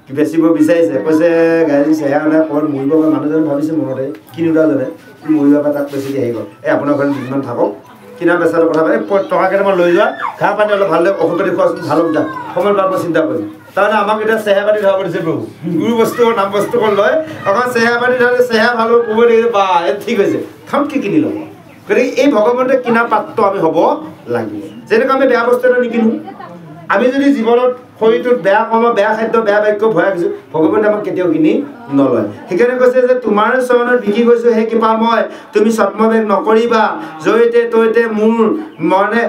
বেচিব বিচাৰিছে কৈছে গাড়ী চেহেৰা নাই ক'ৰবাত মৰিব বা মানুহজনে ভাবিছে মনতে কিনোতাজনে মৰিব বা তাক বেছি আহি গ'ল এই আপোনাৰ ঘৰত দুদিনমান থাকক কিনা বেচাৰ কথা এই টকা কেইটামান লৈ যোৱা ঘাঁহ পানী অলপ ভালদৰে ঔষধ পাতি খোৱাচোন ভাল হওক যা সময় লোৱাৰ মই চিন্তা কৰিম তাৰমানে আমাক এতিয়া চেহেৰা পাতি ধৰা পৰিছে প্ৰভু গুৰু বস্তু নাম বস্তুখন লয় অকণ চেহেৰা পাতি ধৰে চেহেৰা ভাল হ'ব ক'ব দেখিছে বা ঠিক হৈছে কি কিনি ল'ব গতিকে এই ভগৱন্তে কিনা পাত্ৰ আমি হ'ব লাগিব যেনেকৈ আমি বেয়া বস্তু এটা নিকিনো আমি যদি জীৱনত শৰীৰটোত বেয়া কৰ্ম বেয়া খাদ্য বেয়া বাক্য ভৰাই গৈছোঁ ভগৱানে আমাক কেতিয়াও কিনি নলয় সেইকাৰণে কৈছে যে তোমাৰ চৰণত বিকি গৈছোঁ সেই কৃপা মই তুমি ছদ্মবেগ নকৰিবা জয়তে তৈতে মোৰ মানে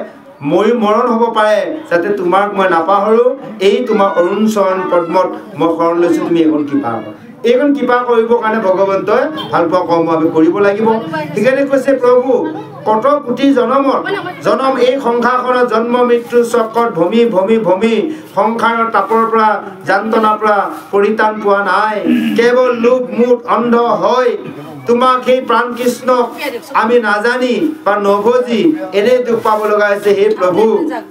মৰণ হ'ব পাৰে যাতে তোমাক মই নাপাহৰোঁ এই তোমাৰ অৰুণ চৰণ পদ্মত মই শৰণ লৈছোঁ তুমি এইখন কৃপা কৰা এইখন কৃপা কৰিবৰ কাৰণে ভগৱন্তই ভালপোৱা কৰ্ম আমি কৰিব লাগিব সেইকাৰণে কৈছে প্ৰভু কত কোটি জনম এই সংসাৰখনত জন্ম মৃত্যু চক্ৰত ভূমি ভূমি ভূমি সংসাৰৰ তাপৰ পৰা যান্ত্ৰণাৰ পৰা পৰিত্ৰাণ পোৱা নাই কেৱল লোভ মোহ অন্ধ হয় তোমাক সেই প্ৰাণ কৃষ্ণক আমি নাজানি বা নভজি এনে দুখ পাব লগা হৈছে হে প্ৰভু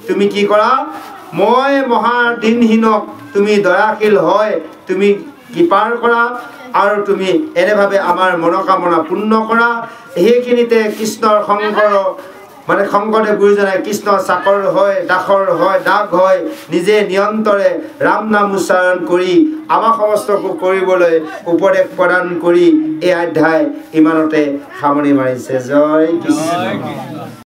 তুমি কি কৰা মই মহা দিনহীনক তুমি দয়াশীল হয় তুমি কৃপাৰ কৰা আৰু তুমি এনেভাৱে আমাৰ মনোকামনা পূৰ্ণ কৰা সেইখিনিতে কৃষ্ণৰ শংকৰদেৱ গুৰুজনাই কৃষ্ণৰ চাকৰ হয় দাসৰ হয় দাস হয় নিজে নিৰন্তৰে ৰাম নাম উচ্চাৰণ কৰি আমাৰ সমস্তকো কৰিবলৈ উপদেশ প্ৰদান কৰি এই অধ্যায় ইমানতে সামৰণি মাৰিছে জয় কৃষ্ণ।